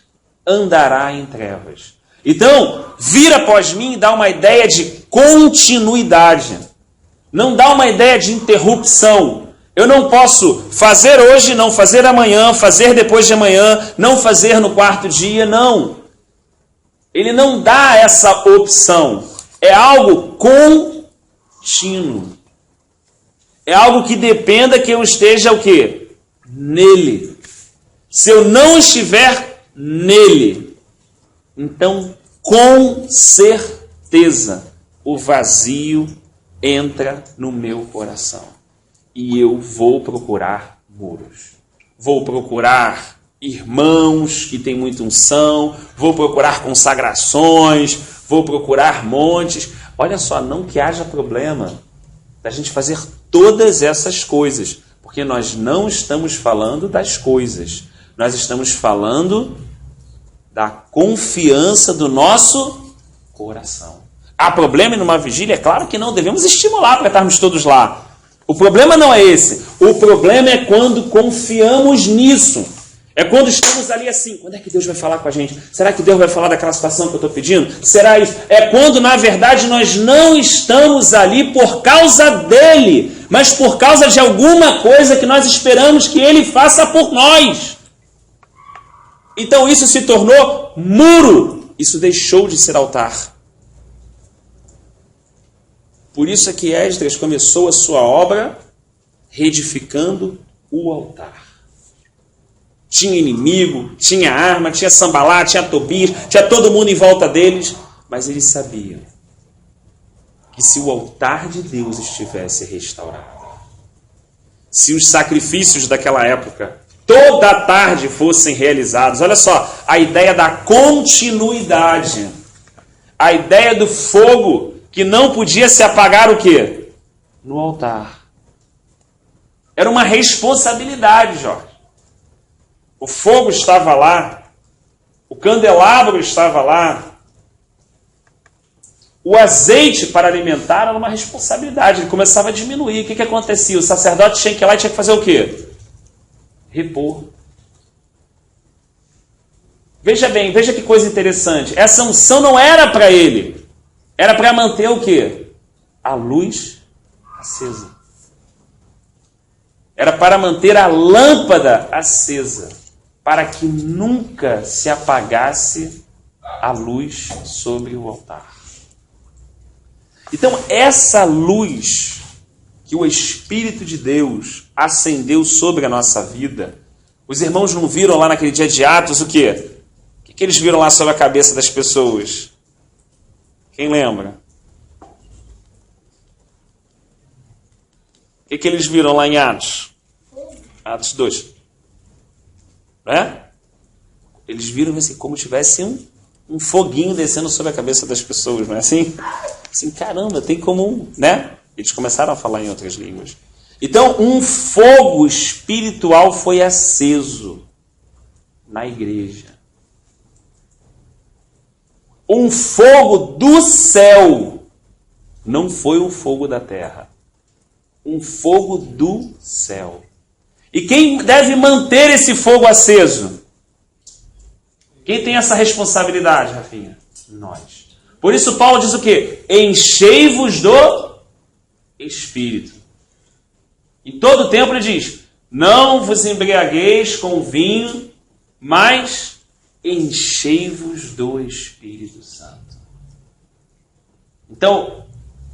Speaker 1: andará em trevas. Então, vir após mim dá uma ideia de continuidade. Não dá uma ideia de interrupção. Eu não posso fazer hoje, não fazer amanhã, fazer depois de amanhã, não fazer no quarto dia, não. Ele não dá essa opção. É algo contínuo. É algo que dependa que eu esteja o quê? Nele. Se eu não estiver nele, então, com certeza, o vazio entra no meu coração. E eu vou procurar muros. Vou procurar irmãos que têm muita unção, vou procurar consagrações, vou procurar montes. Olha só, não que haja problema da gente fazer todas essas coisas, porque nós não estamos falando das coisas, nós estamos falando da confiança do nosso coração. Há problema numa vigília? É claro que não, devemos estimular para estarmos todos lá. O problema não é esse, o problema é quando confiamos nisso. É quando estamos ali assim, quando é que Deus vai falar com a gente? Será que Deus vai falar daquela situação que eu estou pedindo? Será isso? É quando, na verdade, nós não estamos ali por causa dele, mas por causa de alguma coisa que nós esperamos que ele faça por nós. Então isso se tornou muro. Isso deixou de ser altar. Por isso é que Esdras começou a sua obra reedificando o altar. Tinha inimigo, tinha arma, tinha Sambalá, tinha Tobias, tinha todo mundo em volta deles. Mas eles sabiam que se o altar de Deus estivesse restaurado, se os sacrifícios daquela época toda a tarde fossem realizados, olha só, a ideia da continuidade, a ideia do fogo que não podia se apagar o quê? No altar. Era uma responsabilidade, Jorge. O fogo estava lá, o candelabro estava lá, o azeite para alimentar era uma responsabilidade, ele começava a diminuir. O que acontecia? O sacerdote tinha que ir lá e tinha que fazer o quê? Repor. Veja bem, veja que coisa interessante. Essa unção não era para ele, era para manter o quê? A luz acesa. Era para manter a lâmpada acesa, para que nunca se apagasse a luz sobre o altar. Então, essa luz que o Espírito de Deus acendeu sobre a nossa vida, os irmãos não viram lá naquele dia de Atos o quê? O que eles viram lá sobre a cabeça das pessoas? Quem lembra? O que eles viram lá em Atos? Atos 2. Né? Eles viram assim, como tivesse um um foguinho descendo sobre a cabeça das pessoas, não é assim? Assim, caramba, tem como, né? Eles começaram a falar em outras línguas. Então, um fogo espiritual foi aceso na igreja. Um fogo do céu. Não foi um fogo da terra. Um fogo do céu. E quem deve manter esse fogo aceso? Quem tem essa responsabilidade, Rafinha? Nós. Por isso Paulo diz o quê? Enchei-vos do Espírito. Em todo tempo ele diz, não vos embriagueis com vinho, mas enchei-vos do Espírito Santo. Então,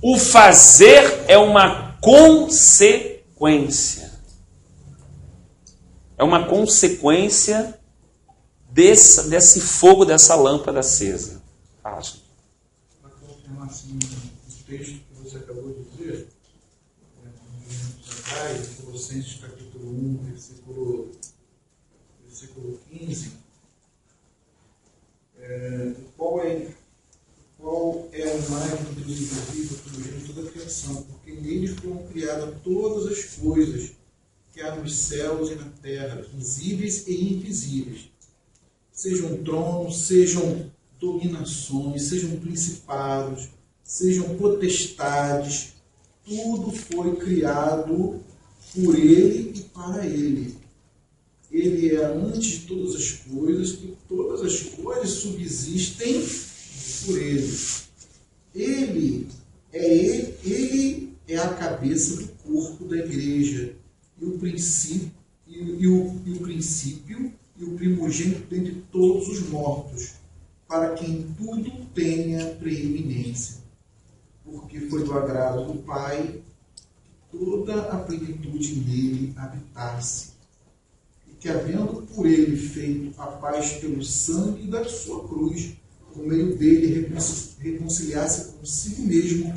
Speaker 1: o fazer é uma consequência. É uma consequência desse fogo, dessa lâmpada acesa. Fala, gente.
Speaker 3: Para confirmar assim, o texto que você acabou de dizer, Colossenses capítulo 1, versículo 15, qual é a imagem do Deus invisível, produzindo toda a criação, porque nele foram criadas todas as coisas que há nos céus e na terra, visíveis e invisíveis, sejam tronos, sejam dominações, sejam principados, sejam potestades, tudo foi criado por ele e para ele. Ele é antes de todas as coisas, e todas as coisas subsistem por ele. Ele é a cabeça do corpo da igreja, e o princípio e o primogênito dentre todos os mortos, para quem tudo tenha preeminência, porque foi do agrado do Pai que toda a plenitude nele habitasse, e que, havendo por ele feito a paz pelo sangue da sua cruz, por meio dele reconciliasse consigo mesmo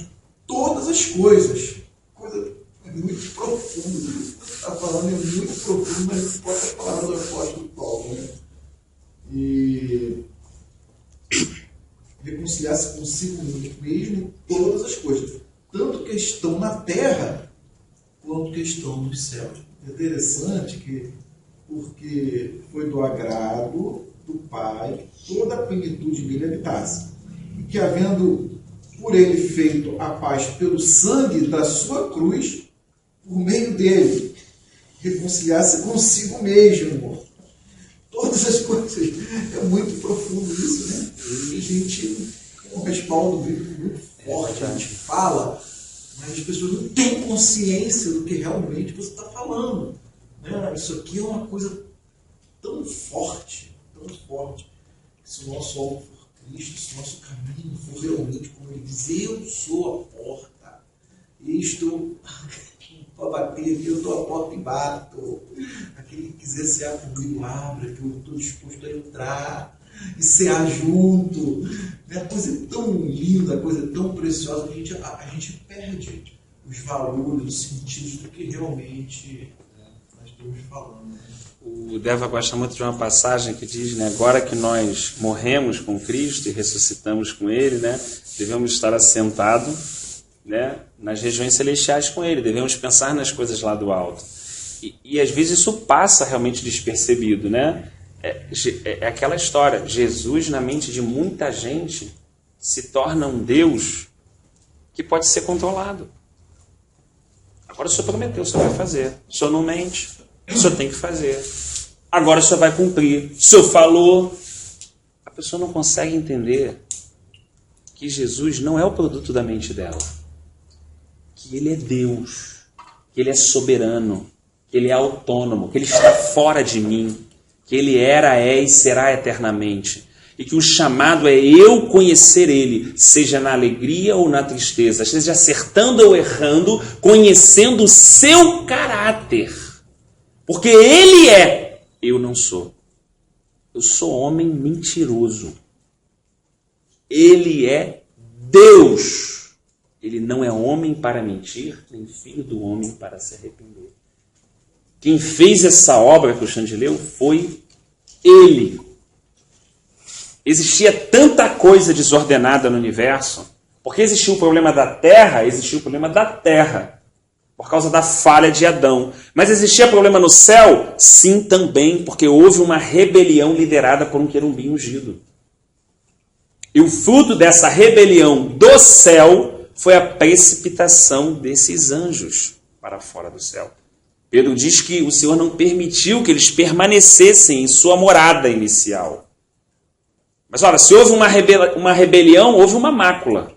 Speaker 3: todas as coisas. Coisa muito profunda. Isso que você está falando é muito profundo, mas pode ser a palavra do apóstolo Paulo, né? E reconciliasse consigo mesmo todas as coisas, tanto que estão na terra quanto que estão nos céus. É interessante porque foi do agrado do Pai toda a plenitude dele habitasse, e que, havendo por ele feito a paz pelo sangue da sua cruz, por meio dele reconciliasse consigo mesmo todas as coisas. É muito profundo isso, né? E a gente, com um respaldo bíblico muito forte, a gente fala, mas as pessoas não têm consciência do que realmente você está falando, né? Isso aqui é uma coisa tão forte, que se o nosso alvo for Cristo, se o nosso caminho for realmente como ele diz, eu sou a porta, e estou para bater aqui, eu estou à porta e bato. Aquele que quiser cear comigo, abra, que eu estou disposto a entrar e cear junto. É uma coisa tão linda, coisa tão preciosa, que a gente perde os valores, os sentidos do que realmente nós estamos falando, né?
Speaker 1: O Deva gosta muito de uma passagem que diz, né, agora que nós morremos com Cristo e ressuscitamos com Ele, né, devemos estar assentados, né, nas regiões celestiais com Ele, devemos pensar nas coisas lá do alto. E às vezes isso passa realmente despercebido, né? É aquela história, Jesus na mente de muita gente se torna um Deus que pode ser controlado. Agora o Senhor prometeu, o Senhor vai fazer. O Senhor não mente, o Senhor tem que fazer. Agora o Senhor vai cumprir. O Senhor falou. A pessoa não consegue entender que Jesus não é o produto da mente dela. Que Ele é Deus. Que Ele é soberano. Que Ele é autônomo. Que Ele está fora de mim. Que Ele era, é e será eternamente. E que o chamado é eu conhecer Ele, seja na alegria ou na tristeza, seja acertando ou errando, conhecendo o seu caráter. Porque Ele é, eu não sou. Eu sou homem mentiroso. Ele é Deus. Ele não é homem para mentir, nem filho do homem para se arrepender. Quem fez essa obra que o Xande leu foi Ele. existia tanta coisa desordenada no universo, porque existia o problema da terra, existia o problema da terra, por causa da falha de Adão. Mas existia problema no céu? Sim, também, porque houve uma rebelião liderada por um querubim ungido. E o fruto dessa rebelião do céu foi a precipitação desses anjos para fora do céu. Pedro diz que o Senhor não permitiu que eles permanecessem em sua morada inicial. Mas olha, se houve uma rebelião, houve uma mácula.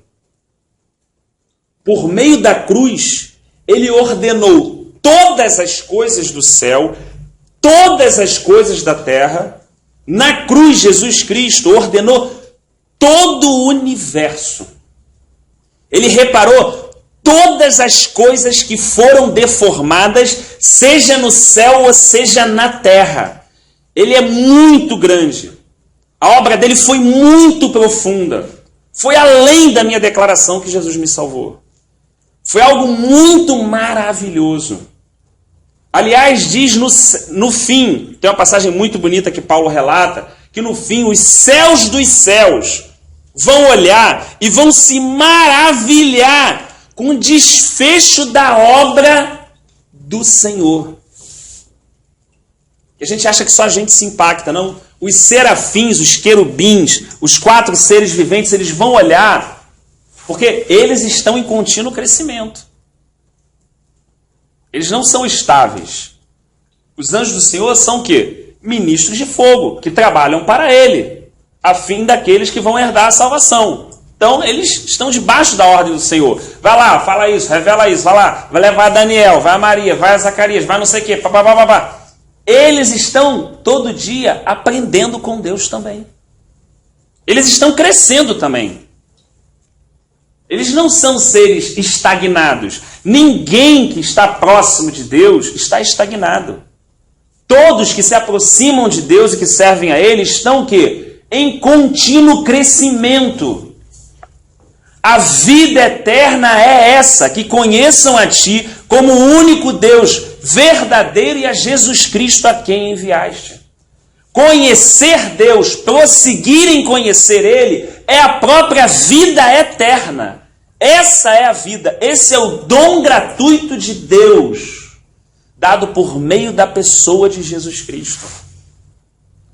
Speaker 1: Por meio da cruz, ele ordenou todas as coisas do céu, todas as coisas da terra. Na cruz, Jesus Cristo ordenou todo o universo. Ele reparou todas as coisas que foram deformadas, seja no céu ou seja na terra. Ele é muito grande. A obra dele foi muito profunda. Foi além da minha declaração que Jesus me salvou. Foi algo muito maravilhoso. Aliás, diz no fim, tem uma passagem muito bonita que Paulo relata, que no fim os céus dos céus vão olhar e vão se maravilhar com o desfecho da obra do Senhor. E a gente acha que só a gente se impacta, não? Os serafins, os querubins, os 4 seres viventes, eles vão olhar, porque eles estão em contínuo crescimento. Eles não são estáveis. Os anjos do Senhor são o quê? Ministros de fogo, que trabalham para ele, a fim daqueles que vão herdar a salvação. Então, eles estão debaixo da ordem do Senhor. Vai lá, fala isso, revela isso, vai lá, vai levar a Daniel, vai a Maria, vai a Zacarias, vai não sei o quê, papapá. Eles estão todo dia aprendendo com Deus também. Eles estão crescendo também. Eles não são seres estagnados. Ninguém que está próximo de Deus está estagnado. Todos que se aproximam de Deus e que servem a Ele estão o quê? Em contínuo crescimento. A vida eterna é essa, que conheçam a Ti como o único Deus verdadeiro e a Jesus Cristo a quem enviaste. Conhecer Deus, prosseguir em conhecer Ele, é a própria vida eterna. Essa é a vida, esse é o dom gratuito de Deus, dado por meio da pessoa de Jesus Cristo.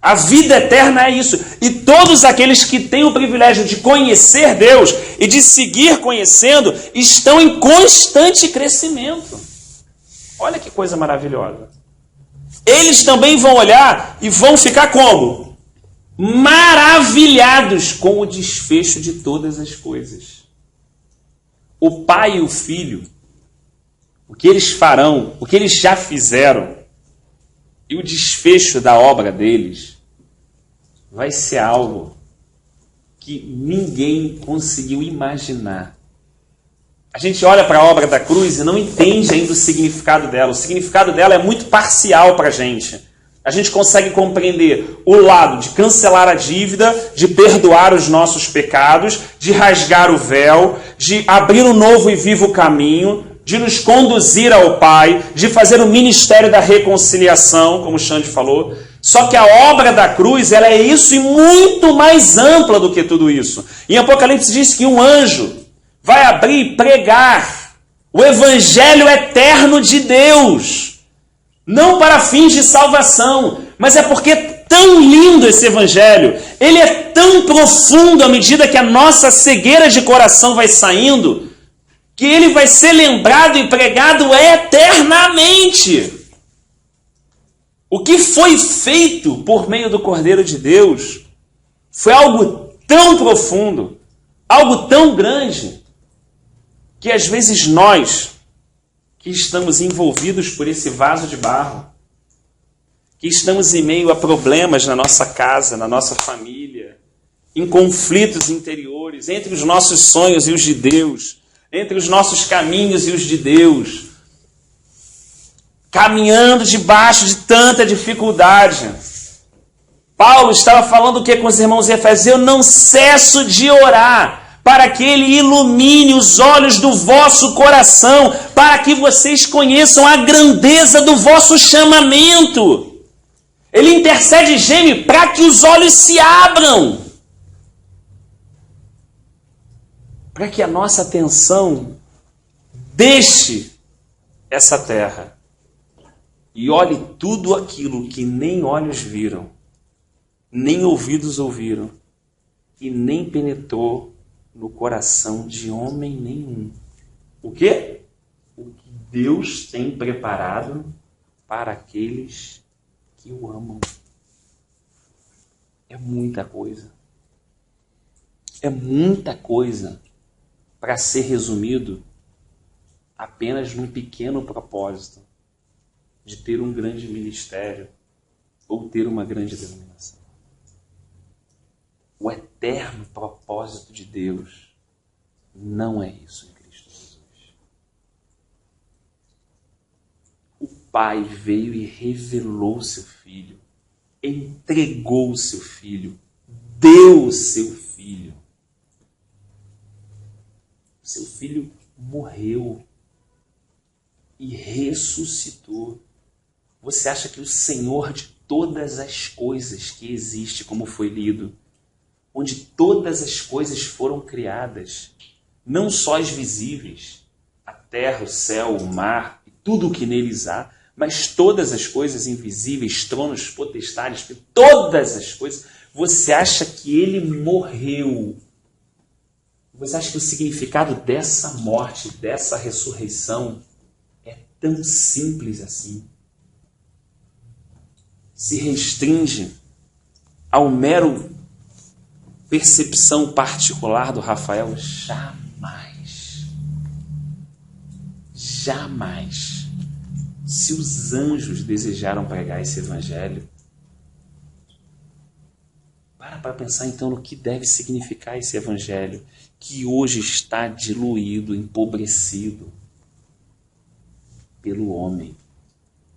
Speaker 1: A vida eterna é isso. E todos aqueles que têm o privilégio de conhecer Deus e de seguir conhecendo, estão em constante crescimento. Olha que coisa maravilhosa. Eles também vão olhar e vão ficar como? Maravilhados com o desfecho de todas as coisas. O Pai e o Filho, o que eles farão, o que eles já fizeram, e o desfecho da obra deles vai ser algo que ninguém conseguiu imaginar. A gente olha para a obra da cruz e não entende ainda o significado dela. O significado dela é muito parcial para a gente. A gente consegue compreender o lado de cancelar a dívida, de perdoar os nossos pecados, de rasgar o véu, de abrir um novo e vivo caminho, de nos conduzir ao Pai, de fazer o ministério da reconciliação, como o Xande falou. Só que a obra da cruz, ela é isso e muito mais ampla do que tudo isso. Em Apocalipse diz que um anjo vai abrir e pregar o evangelho eterno de Deus. Não para fins de salvação, mas é porque é tão lindo esse evangelho. Ele é tão profundo à medida que a nossa cegueira de coração vai saindo, que ele vai ser lembrado e pregado eternamente. O que foi feito por meio do Cordeiro de Deus foi algo tão profundo, algo tão grande, que às vezes nós, que estamos envolvidos por esse vaso de barro, que estamos em meio a problemas na nossa casa, na nossa família, em conflitos interiores, entre os nossos sonhos e os de Deus, entre os nossos caminhos e os de Deus, caminhando debaixo de tanta dificuldade. Paulo estava falando o que com os irmãos em Efésios? Eu não cesso de orar para que Ele ilumine os olhos do vosso coração, para que vocês conheçam a grandeza do vosso chamamento. Ele intercede e geme para que os olhos se abram. para que a nossa atenção deixe essa terra e olhe tudo aquilo que nem olhos viram, nem ouvidos ouviram e nem penetrou no coração de homem nenhum. O quê? O que Deus tem preparado para aqueles que o amam. É muita coisa. É muita coisa para ser resumido apenas num pequeno propósito de ter um grande ministério ou ter uma grande denominação. O eterno propósito de Deus não é isso em Cristo Jesus. O Pai veio e revelou o seu Filho, entregou o seu Filho, deu o seu Filho. O seu Filho morreu e ressuscitou. Você acha que o Senhor de todas as coisas que existe, como foi lido, onde todas as coisas foram criadas, não só as visíveis, a terra, o céu, o mar e tudo o que neles há, mas todas as coisas invisíveis, tronos, potestades, todas as coisas, você acha que ele morreu? Você acha que o significado dessa morte, dessa ressurreição, é tão simples assim? Se restringe ao mero percepção particular do Rafael? Jamais. Jamais. Se os anjos desejaram pregar esse evangelho, para pensar então no que deve significar esse evangelho, que hoje está diluído, empobrecido pelo homem,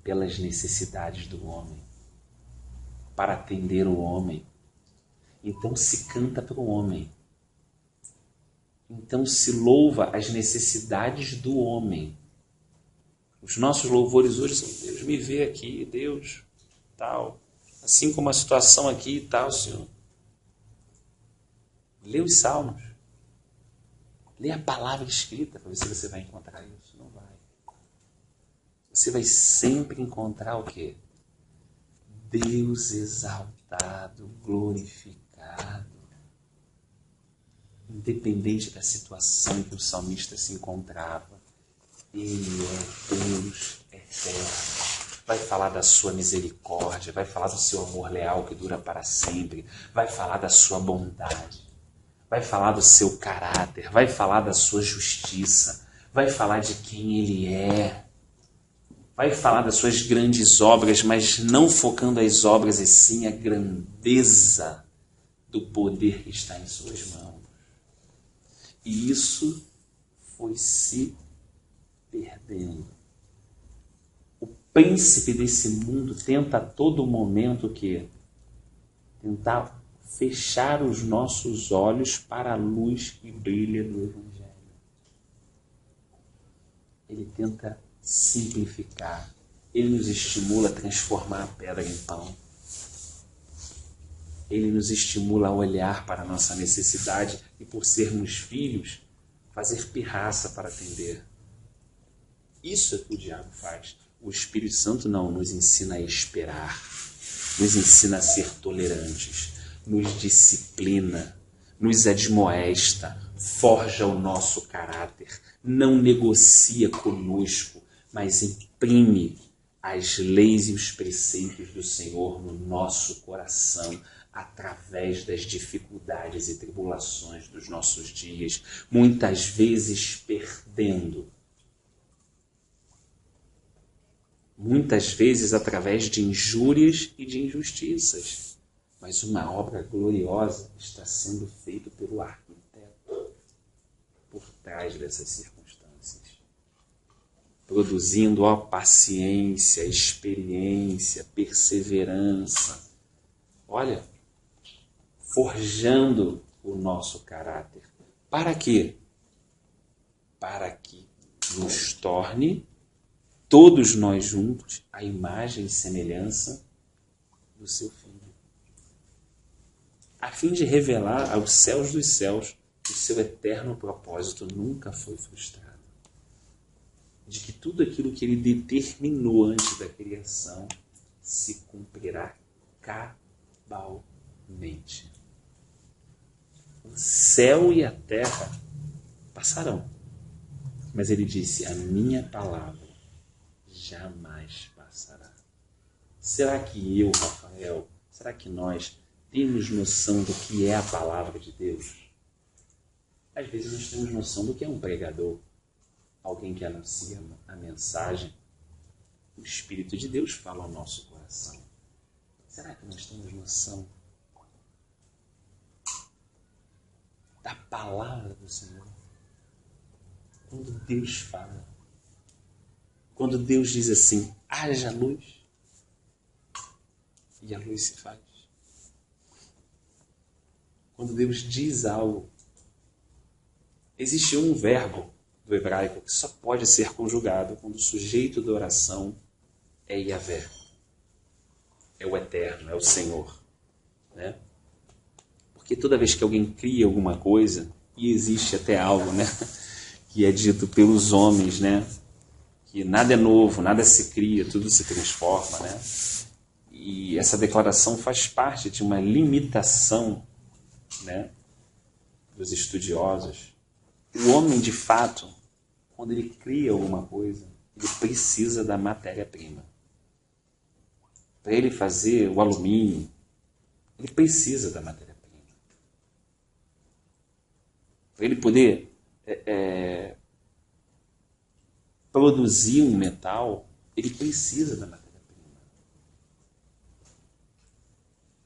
Speaker 1: pelas necessidades do homem, para atender o homem. Então se canta para o homem. Então se louva as necessidades do homem. Os nossos louvores hoje são: Deus, me vê aqui, Deus, tal. Assim como a situação aqui e tal, Senhor. Lê os salmos. Lê a palavra escrita para ver se você vai encontrar isso. Não vai. Você vai sempre encontrar o quê? Deus exaltado, glorificado. Independente da situação em que o salmista se encontrava, ele é Deus eterno. Vai falar da sua misericórdia, vai falar do seu amor leal que dura para sempre, vai falar da sua bondade, vai falar do seu caráter, vai falar da sua justiça, vai falar de quem ele é, vai falar das suas grandes obras, mas não focando as obras, e sim a grandeza do poder que está em suas mãos. E isso foi se perdendo. O príncipe desse mundo tenta a todo momento o quê? Tentar fechar os nossos olhos para a luz que brilha do Evangelho. Ele tenta simplificar. Ele nos estimula a transformar a pedra em pão. Ele nos estimula a olhar para a nossa necessidade e, por sermos filhos, fazer pirraça para atender. Isso é o que o diabo faz. O Espírito Santo não nos ensina a esperar, nos ensina a ser tolerantes, nos disciplina, nos admoesta, forja o nosso caráter, não negocia conosco, mas imprime as leis e os preceitos do Senhor no nosso coração, através das dificuldades e tribulações dos nossos dias, muitas vezes perdendo. Muitas vezes através de injúrias e de injustiças. Mas uma obra gloriosa está sendo feita pelo arquiteto por trás dessas circunstâncias. Produzindo paciência, experiência, perseverança. Olha, forjando o nosso caráter. Para quê? Para que nos torne, todos nós juntos, a imagem e semelhança do seu Filho. A fim de revelar aos céus dos céus o seu eterno propósito nunca foi frustrado. De que tudo aquilo que ele determinou antes da criação se cumprirá cabalmente. O céu e a terra passarão. Mas ele disse, a minha palavra jamais passará. Será que eu, Rafael, será que nós temos noção do que é a palavra de Deus? Às vezes nós temos noção do que é um pregador, alguém que anuncia a mensagem. O Espírito de Deus fala ao nosso coração. Será que nós temos noção da palavra do Senhor? Quando Deus fala, quando Deus diz assim, haja luz, e a luz se faz. Quando Deus diz algo, existe um verbo do hebraico que só pode ser conjugado quando o sujeito da oração é Yahvé. É o eterno, é o Senhor. Né? Porque toda vez que alguém cria alguma coisa, e existe até algo, né, que é dito pelos homens, né, que nada é novo, nada se cria, tudo se transforma, né? E essa declaração faz parte de uma limitação, né, dos estudiosos. O homem, de fato, quando ele cria alguma coisa, ele precisa da matéria-prima. Para ele fazer o alumínio, ele precisa da matéria-prima. Para ele poder produzir um metal, ele precisa da matéria-prima.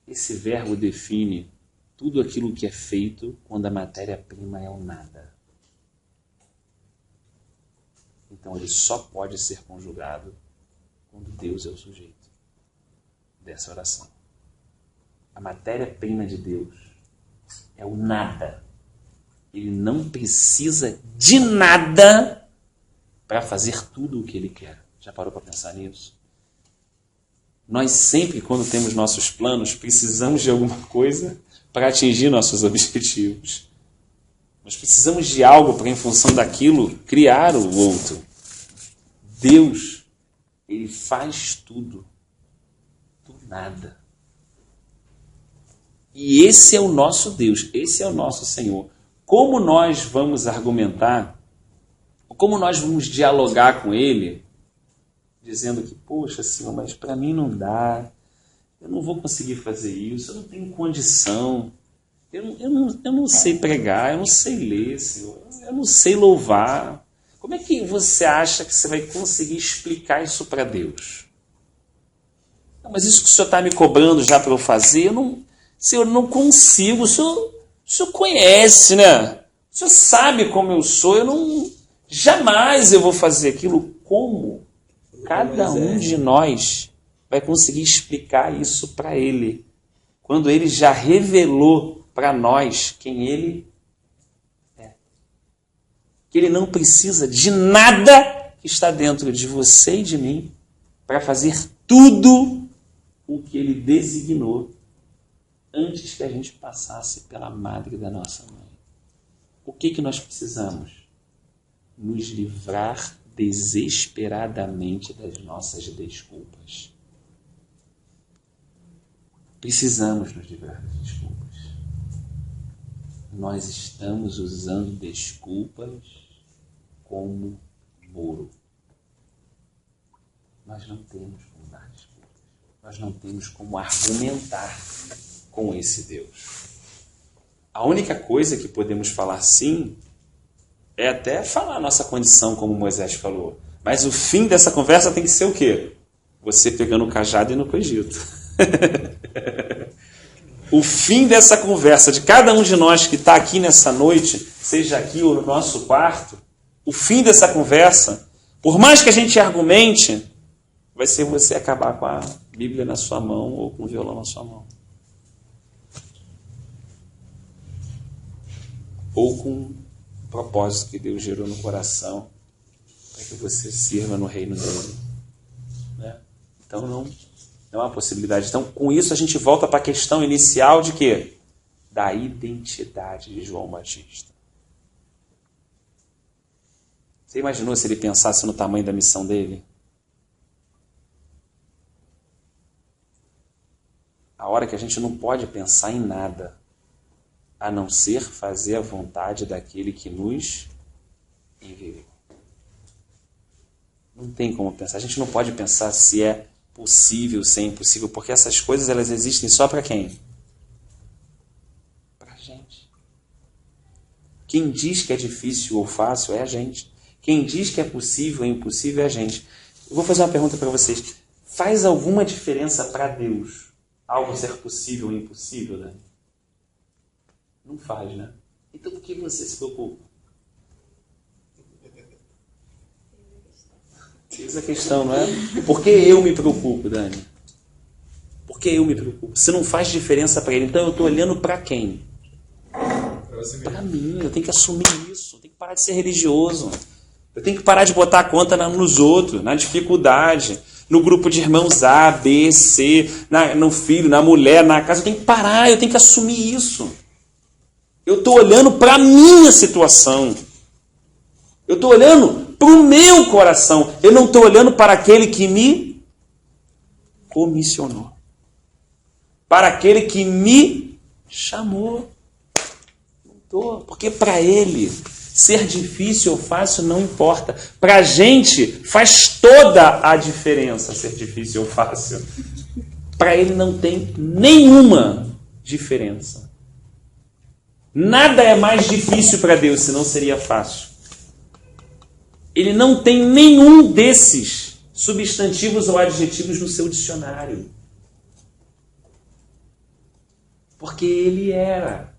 Speaker 1: Esse verbo define tudo aquilo que é feito quando a matéria-prima é o nada. Então ele só pode ser conjugado quando Deus é o sujeito dessa oração. A matéria-prima de Deus é o nada. Ele não precisa de nada para fazer tudo o que ele quer. Já parou para pensar nisso? Nós sempre, quando temos nossos planos, precisamos de alguma coisa para atingir nossos objetivos. Nós precisamos de algo para, em função daquilo, criar o outro. Deus, ele faz tudo do nada. E esse é o nosso Deus, esse é o nosso Senhor. Como nós vamos argumentar, como nós vamos dialogar com Ele, dizendo que, poxa, Senhor, mas para mim não dá, eu não vou conseguir fazer isso, eu não tenho condição, eu não sei pregar, eu não sei ler, Senhor, eu não sei louvar. Como é que você acha que você vai conseguir explicar isso para Deus? Não, mas isso que o Senhor está me cobrando já para eu fazer, Senhor, eu não consigo, o Senhor conhece, né? O Senhor sabe como eu sou, jamais eu vou fazer aquilo. Como cada um de nós vai conseguir explicar isso para Ele, quando Ele já revelou para nós quem Ele é. Que Ele não precisa de nada que está dentro de você e de mim para fazer tudo o que Ele designou antes que a gente passasse pela madre da nossa mãe. O que nós precisamos? Nos livrar desesperadamente das nossas desculpas. Precisamos nos livrar das desculpas. Nós estamos usando desculpas como muro. Nós não temos como dar desculpas. Nós não temos como argumentar com esse Deus. A única coisa que podemos falar sim é até falar a nossa condição, como Moisés falou. Mas o fim dessa conversa tem que ser o quê? Você pegando o cajado e indo para o Egito. O fim dessa conversa de cada um de nós que está aqui nessa noite, seja aqui ou no nosso quarto, o fim dessa conversa, por mais que a gente argumente, vai ser você acabar com a Bíblia na sua mão ou com o violão na sua mão. Ou com o propósito que Deus gerou no coração para que você sirva no reino dele. Né? Então não há possibilidade. Então, com isso, a gente volta para a questão inicial de quê? da identidade de João Batista. Você imaginou se ele pensasse no tamanho da missão dele? A hora que a gente não pode pensar em nada, a não ser fazer a vontade daquele que nos enviou. Não tem como pensar. A gente não pode pensar se é possível, se é impossível, porque essas coisas elas existem só para quem? Para a gente. Quem diz que é difícil ou fácil é a gente. Quem diz que é possível ou impossível é a gente. Eu vou fazer uma pergunta para vocês. Faz alguma diferença para Deus algo ser possível ou impossível, né? Não faz, né? Então por que você se preocupa? Essa é a questão, não é? Por que eu me preocupo, Dani? Por que eu me preocupo? Se não faz diferença para ele, então eu estou olhando para quem? Para mim. Eu tenho que assumir isso. Eu tenho que parar de ser religioso. Eu tenho que parar de botar a conta nos outros, na dificuldade, no grupo de irmãos A, B, C, no filho, na mulher, na casa. Eu tenho que parar, eu tenho que assumir isso. Eu estou olhando para a minha situação. Eu estou olhando para o meu coração. Eu não estou olhando para aquele que me comissionou. Para aquele que me chamou. Não estou. Porque para ele, ser difícil ou fácil não importa. Para a gente, faz toda a diferença ser difícil ou fácil. Para ele não tem nenhuma diferença. Nada é mais difícil para Deus, senão seria fácil. Ele não tem nenhum desses substantivos ou adjetivos no seu dicionário. Porque ele era.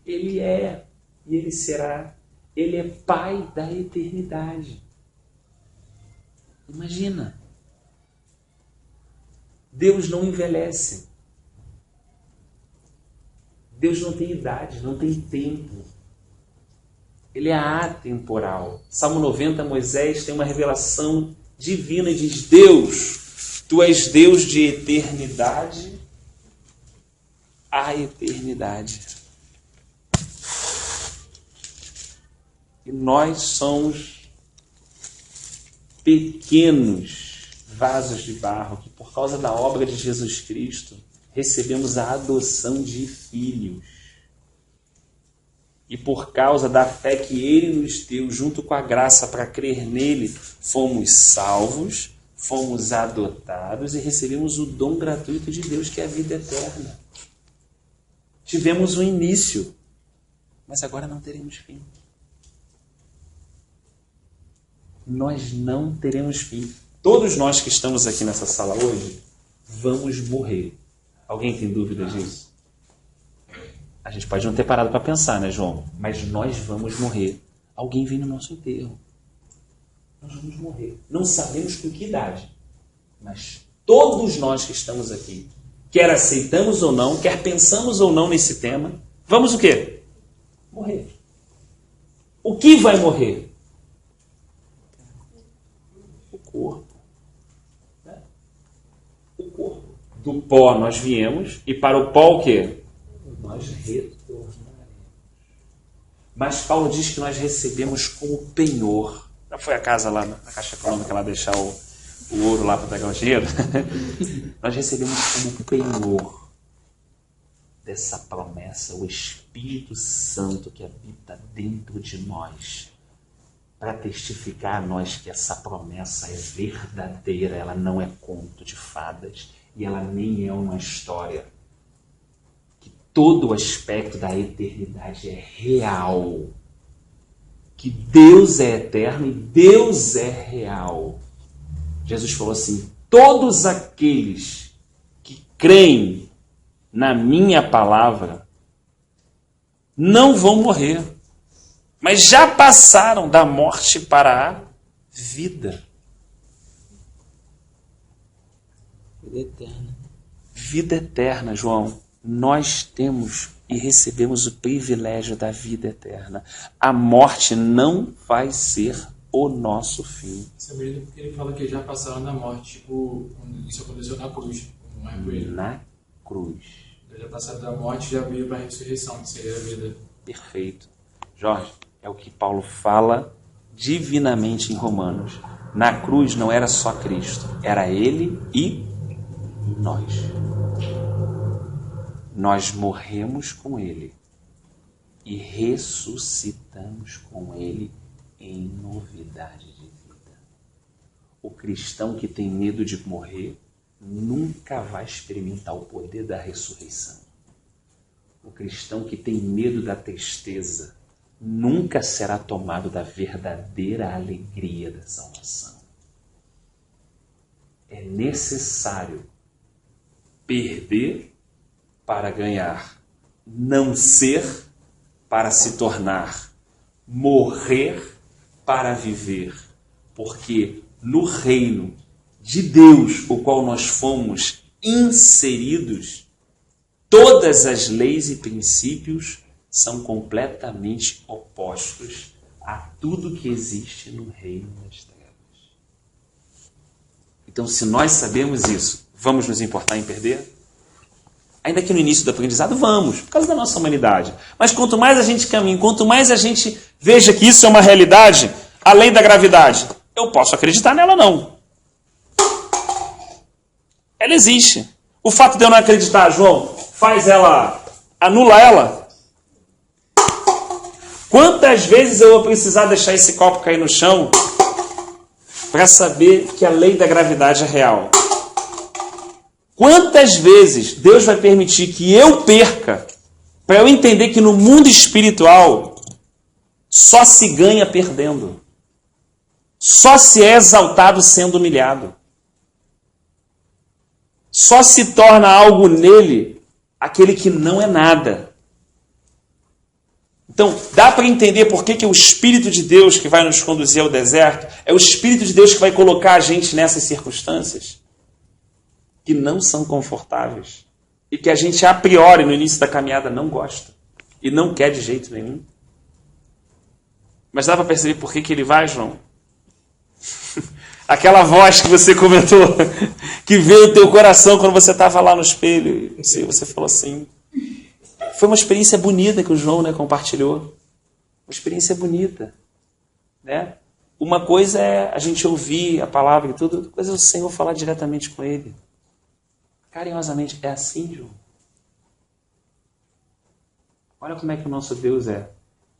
Speaker 1: Ele é. E ele será. Ele é Pai da eternidade. Imagina. Deus não envelhece. Deus não tem idade, não tem tempo. Ele é atemporal. Salmo 90, Moisés tem uma revelação divina e diz: Deus, tu és Deus de eternidade a eternidade. E nós somos pequenos vasos de barro que, por causa da obra de Jesus Cristo, recebemos a adoção de filhos. E por causa da fé que Ele nos deu, junto com a graça para crer nele, fomos salvos, fomos adotados e recebemos o dom gratuito de Deus, que é a vida eterna. Tivemos um início, mas agora não teremos fim. Nós não teremos fim. Todos nós que estamos aqui nessa sala hoje, vamos morrer. Alguém tem dúvida disso? A gente pode não ter parado para pensar, né, João? Mas nós vamos morrer. Alguém vem no nosso enterro. Nós vamos morrer. Não sabemos com que idade. Mas todos nós que estamos aqui, quer aceitamos ou não, quer pensamos ou não nesse tema, vamos o quê? Morrer. O que vai morrer? O corpo. O corpo. Do pó nós viemos e para o pó o quê? Nós retornaremos. Mas Paulo diz que nós recebemos como penhor. Já foi a casa lá na Caixa Econômica lá deixar o ouro lá para pegar o dinheiro? Nós recebemos como penhor dessa promessa o Espírito Santo que habita dentro de nós, para testificar a nós que essa promessa é verdadeira, ela não é conto de fadas e ela nem é uma história. Todo o aspecto da eternidade é real. Que Deus é eterno e Deus é real. Jesus falou assim: todos aqueles que creem na minha palavra não vão morrer, mas já passaram da morte para a vida.
Speaker 7: Vida eterna.
Speaker 1: Vida eterna, João. Nós temos e recebemos o privilégio da vida eterna. A morte não vai ser o nosso fim.
Speaker 4: Sabe porque ele fala que já passaram da morte, tipo, quando isso aconteceu na cruz, não é com ele.
Speaker 1: Na cruz.
Speaker 4: Ele já está saindo da morte e já veio para a ressurreição, que seria a vida.
Speaker 1: Perfeito. Jorge, é o que Paulo fala divinamente em Romanos. Na cruz não era só Cristo, era Ele e nós. Nós morremos com Ele e ressuscitamos com Ele em novidade de vida. O cristão que tem medo de morrer nunca vai experimentar o poder da ressurreição. O cristão que tem medo da tristeza nunca será tomado da verdadeira alegria da salvação. É necessário perder para ganhar, não ser para se tornar, morrer para viver, porque no reino de Deus, o qual nós fomos inseridos, todas as leis e princípios são completamente opostos a tudo que existe no reino das trevas. Então, se nós sabemos isso, vamos nos importar em perder? Ainda que no início do aprendizado, vamos, por causa da nossa humanidade. Mas quanto mais a gente caminha, quanto mais a gente veja que isso é uma realidade, além da gravidade, eu posso acreditar nela, não. Ela existe. O fato de eu não acreditar, João, faz ela, anula ela? Quantas vezes eu vou precisar deixar esse copo cair no chão para saber que a lei da gravidade é real? Quantas vezes Deus vai permitir que eu perca para eu entender que no mundo espiritual só se ganha perdendo? Só se é exaltado sendo humilhado. Só se torna algo nele aquele que não é nada. Então, dá para entender por que o Espírito de Deus que vai nos conduzir ao deserto é o Espírito de Deus que vai colocar a gente nessas circunstâncias que não são confortáveis e que a gente, a priori, no início da caminhada, não gosta e não quer de jeito nenhum. Mas dá para perceber por que ele vai, João? Aquela voz que você comentou, que veio no teu coração quando você estava lá no espelho, e você falou assim. Foi uma experiência bonita que o João, né, compartilhou. Uma experiência bonita. Né? Uma coisa é a gente ouvir a palavra e tudo, outra coisa é o Senhor falar diretamente com ele. Carinhosamente. É assim, João? Olha como é que o nosso Deus é.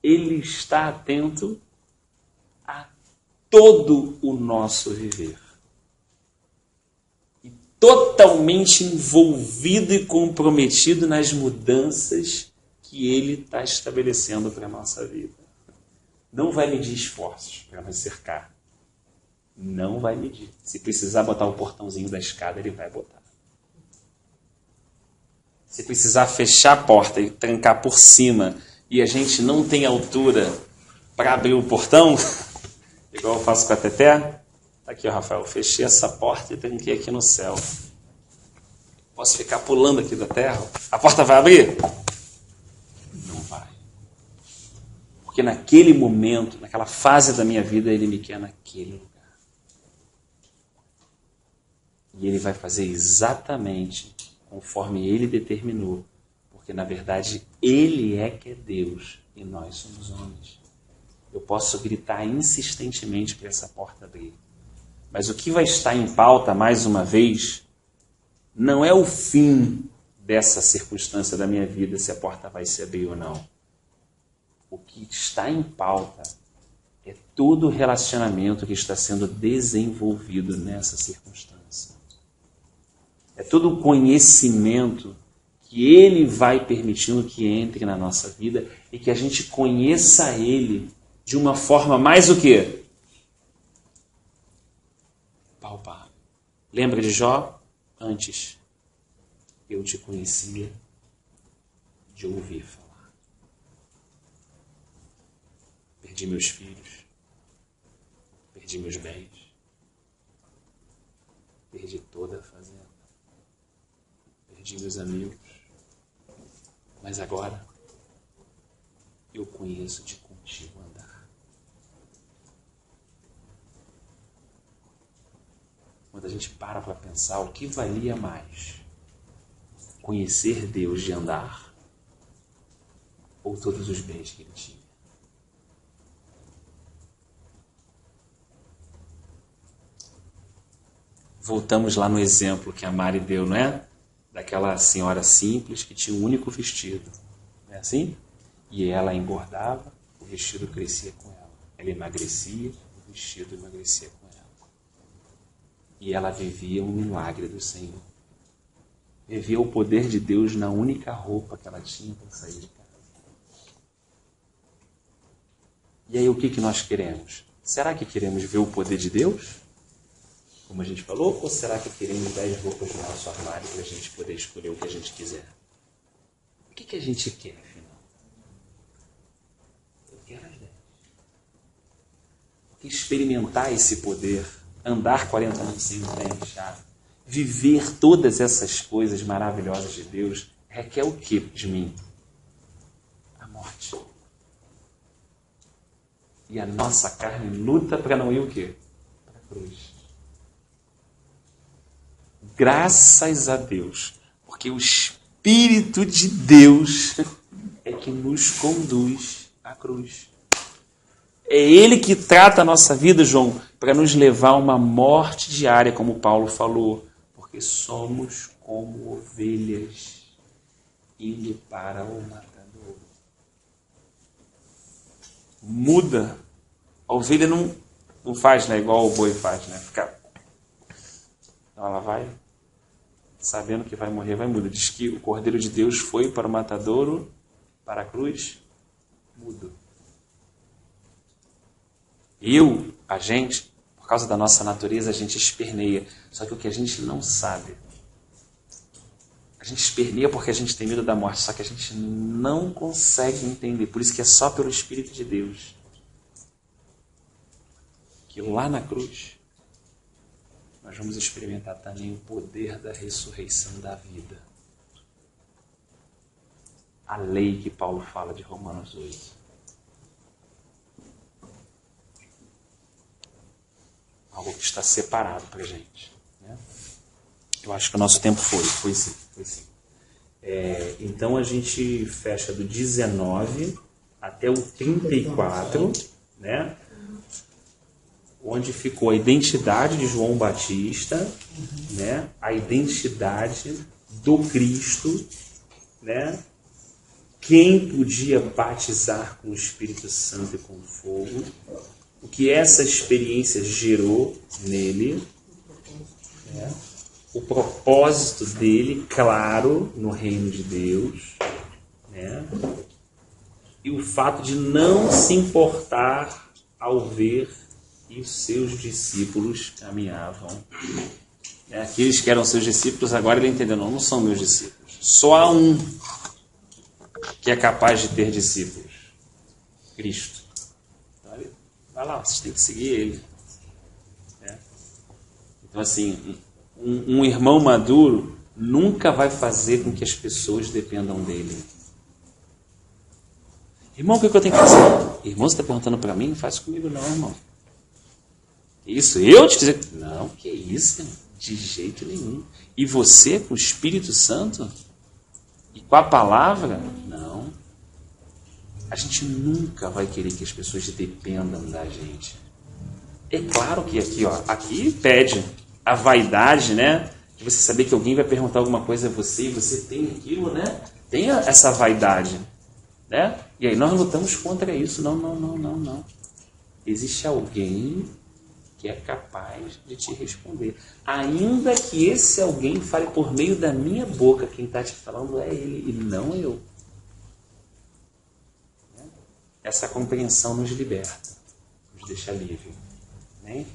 Speaker 1: Ele está atento a todo o nosso viver. E totalmente envolvido e comprometido nas mudanças que Ele está estabelecendo para a nossa vida. Não vai medir esforços para nos cercar. Não vai medir. Se precisar botar o portãozinho da escada, Ele vai botar. Se precisar fechar a porta e trancar por cima e a gente não tem altura para abrir o portão, igual eu faço com a Teté, aqui, ó, Rafael, fechei essa porta e tranquei aqui no céu. Posso ficar pulando aqui da terra? A porta vai abrir? Não vai. Porque naquele momento, naquela fase da minha vida, Ele me quer naquele lugar. E Ele vai fazer exatamente conforme Ele determinou. Porque, na verdade, Ele é que é Deus e nós somos homens. Eu posso gritar insistentemente para essa porta abrir. Mas o que vai estar em pauta, mais uma vez, não é o fim dessa circunstância da minha vida, se a porta vai se abrir ou não. O que está em pauta é todo o relacionamento que está sendo desenvolvido nessa circunstância. É todo o conhecimento que Ele vai permitindo que entre na nossa vida e que a gente conheça Ele de uma forma mais o quê? Palpável. Lembra de Jó? Antes, eu te conhecia de ouvir falar. Perdi meus filhos. Perdi meus bens. Perdi toda a fazenda. Perdi meus amigos. Mas agora, eu conheço de contigo andar. Quando a gente para pensar o que valia mais, conhecer Deus de andar? Ou todos os bens que ele tinha? Voltamos lá no exemplo que a Mari deu, não é? Daquela senhora simples que tinha um único vestido. Não é assim? E ela engordava, o vestido crescia com ela. Ela emagrecia, o vestido emagrecia com ela. E ela vivia um milagre do Senhor. Vivia o poder de Deus na única roupa que ela tinha para sair de casa. E aí o que nós queremos? Será que queremos ver o poder de Deus? Como a gente falou, ou será que queremos 10 roupas no nosso armário para a gente poder escolher o que a gente quiser? O que a gente quer, afinal? Eu quero as 10. Porque experimentar esse poder, andar 40 anos sem um pé inchado, viver todas essas coisas maravilhosas de Deus, requer o que de mim? A morte. E a nossa carne luta para não ir o quê? Para a cruz. Graças a Deus, porque o Espírito de Deus é que nos conduz à cruz. É Ele que trata a nossa vida, João, para nos levar a uma morte diária, como Paulo falou, porque somos como ovelhas indo para o matador. Muda. A ovelha não faz, né, igual o boi faz, né? Ela vai, sabendo que vai morrer, vai mudar. Diz que o Cordeiro de Deus foi para o matadouro, para a cruz, mudo. A gente, por causa da nossa natureza, a gente esperneia. Só que o que a gente não sabe, a gente esperneia porque a gente tem medo da morte, só que a gente não consegue entender. Por isso que é só pelo Espírito de Deus que lá na cruz nós vamos experimentar também o poder da ressurreição da vida. A lei que Paulo fala de Romanos 8. Algo que está separado para a gente. Né? Eu acho que o nosso tempo foi sim. Então a gente fecha do 19 até o 34, né? Onde ficou a identidade de João Batista, né? A identidade do Cristo, né? Quem podia batizar com o Espírito Santo e com fogo, o que essa experiência gerou nele, né? O propósito dele, claro, no reino de Deus, né? E o fato de não se importar ao ver e os seus discípulos caminhavam. Aqueles que eram seus discípulos, agora ele entendeu, não são meus discípulos. Só há um que é capaz de ter discípulos. Cristo. Vai lá, vocês têm que seguir ele. Então assim, um irmão maduro nunca vai fazer com que as pessoas dependam dele. Irmão, o que eu tenho que fazer? Irmão, você está perguntando para mim? Não faz comigo não, irmão. Isso, eu te dizer... Não, que isso, de jeito nenhum. E você com o Espírito Santo? E com a palavra? Não. A gente nunca vai querer que as pessoas dependam da gente. É claro que aqui pede a vaidade, né? De você saber que alguém vai perguntar alguma coisa a você e você tem aquilo, né? Tem essa vaidade, né? E aí nós lutamos contra isso. Não. Existe alguém que é capaz de te responder. Ainda que esse alguém fale por meio da minha boca, quem está te falando é ele e não eu. Essa compreensão nos liberta, nos deixa livre. Né?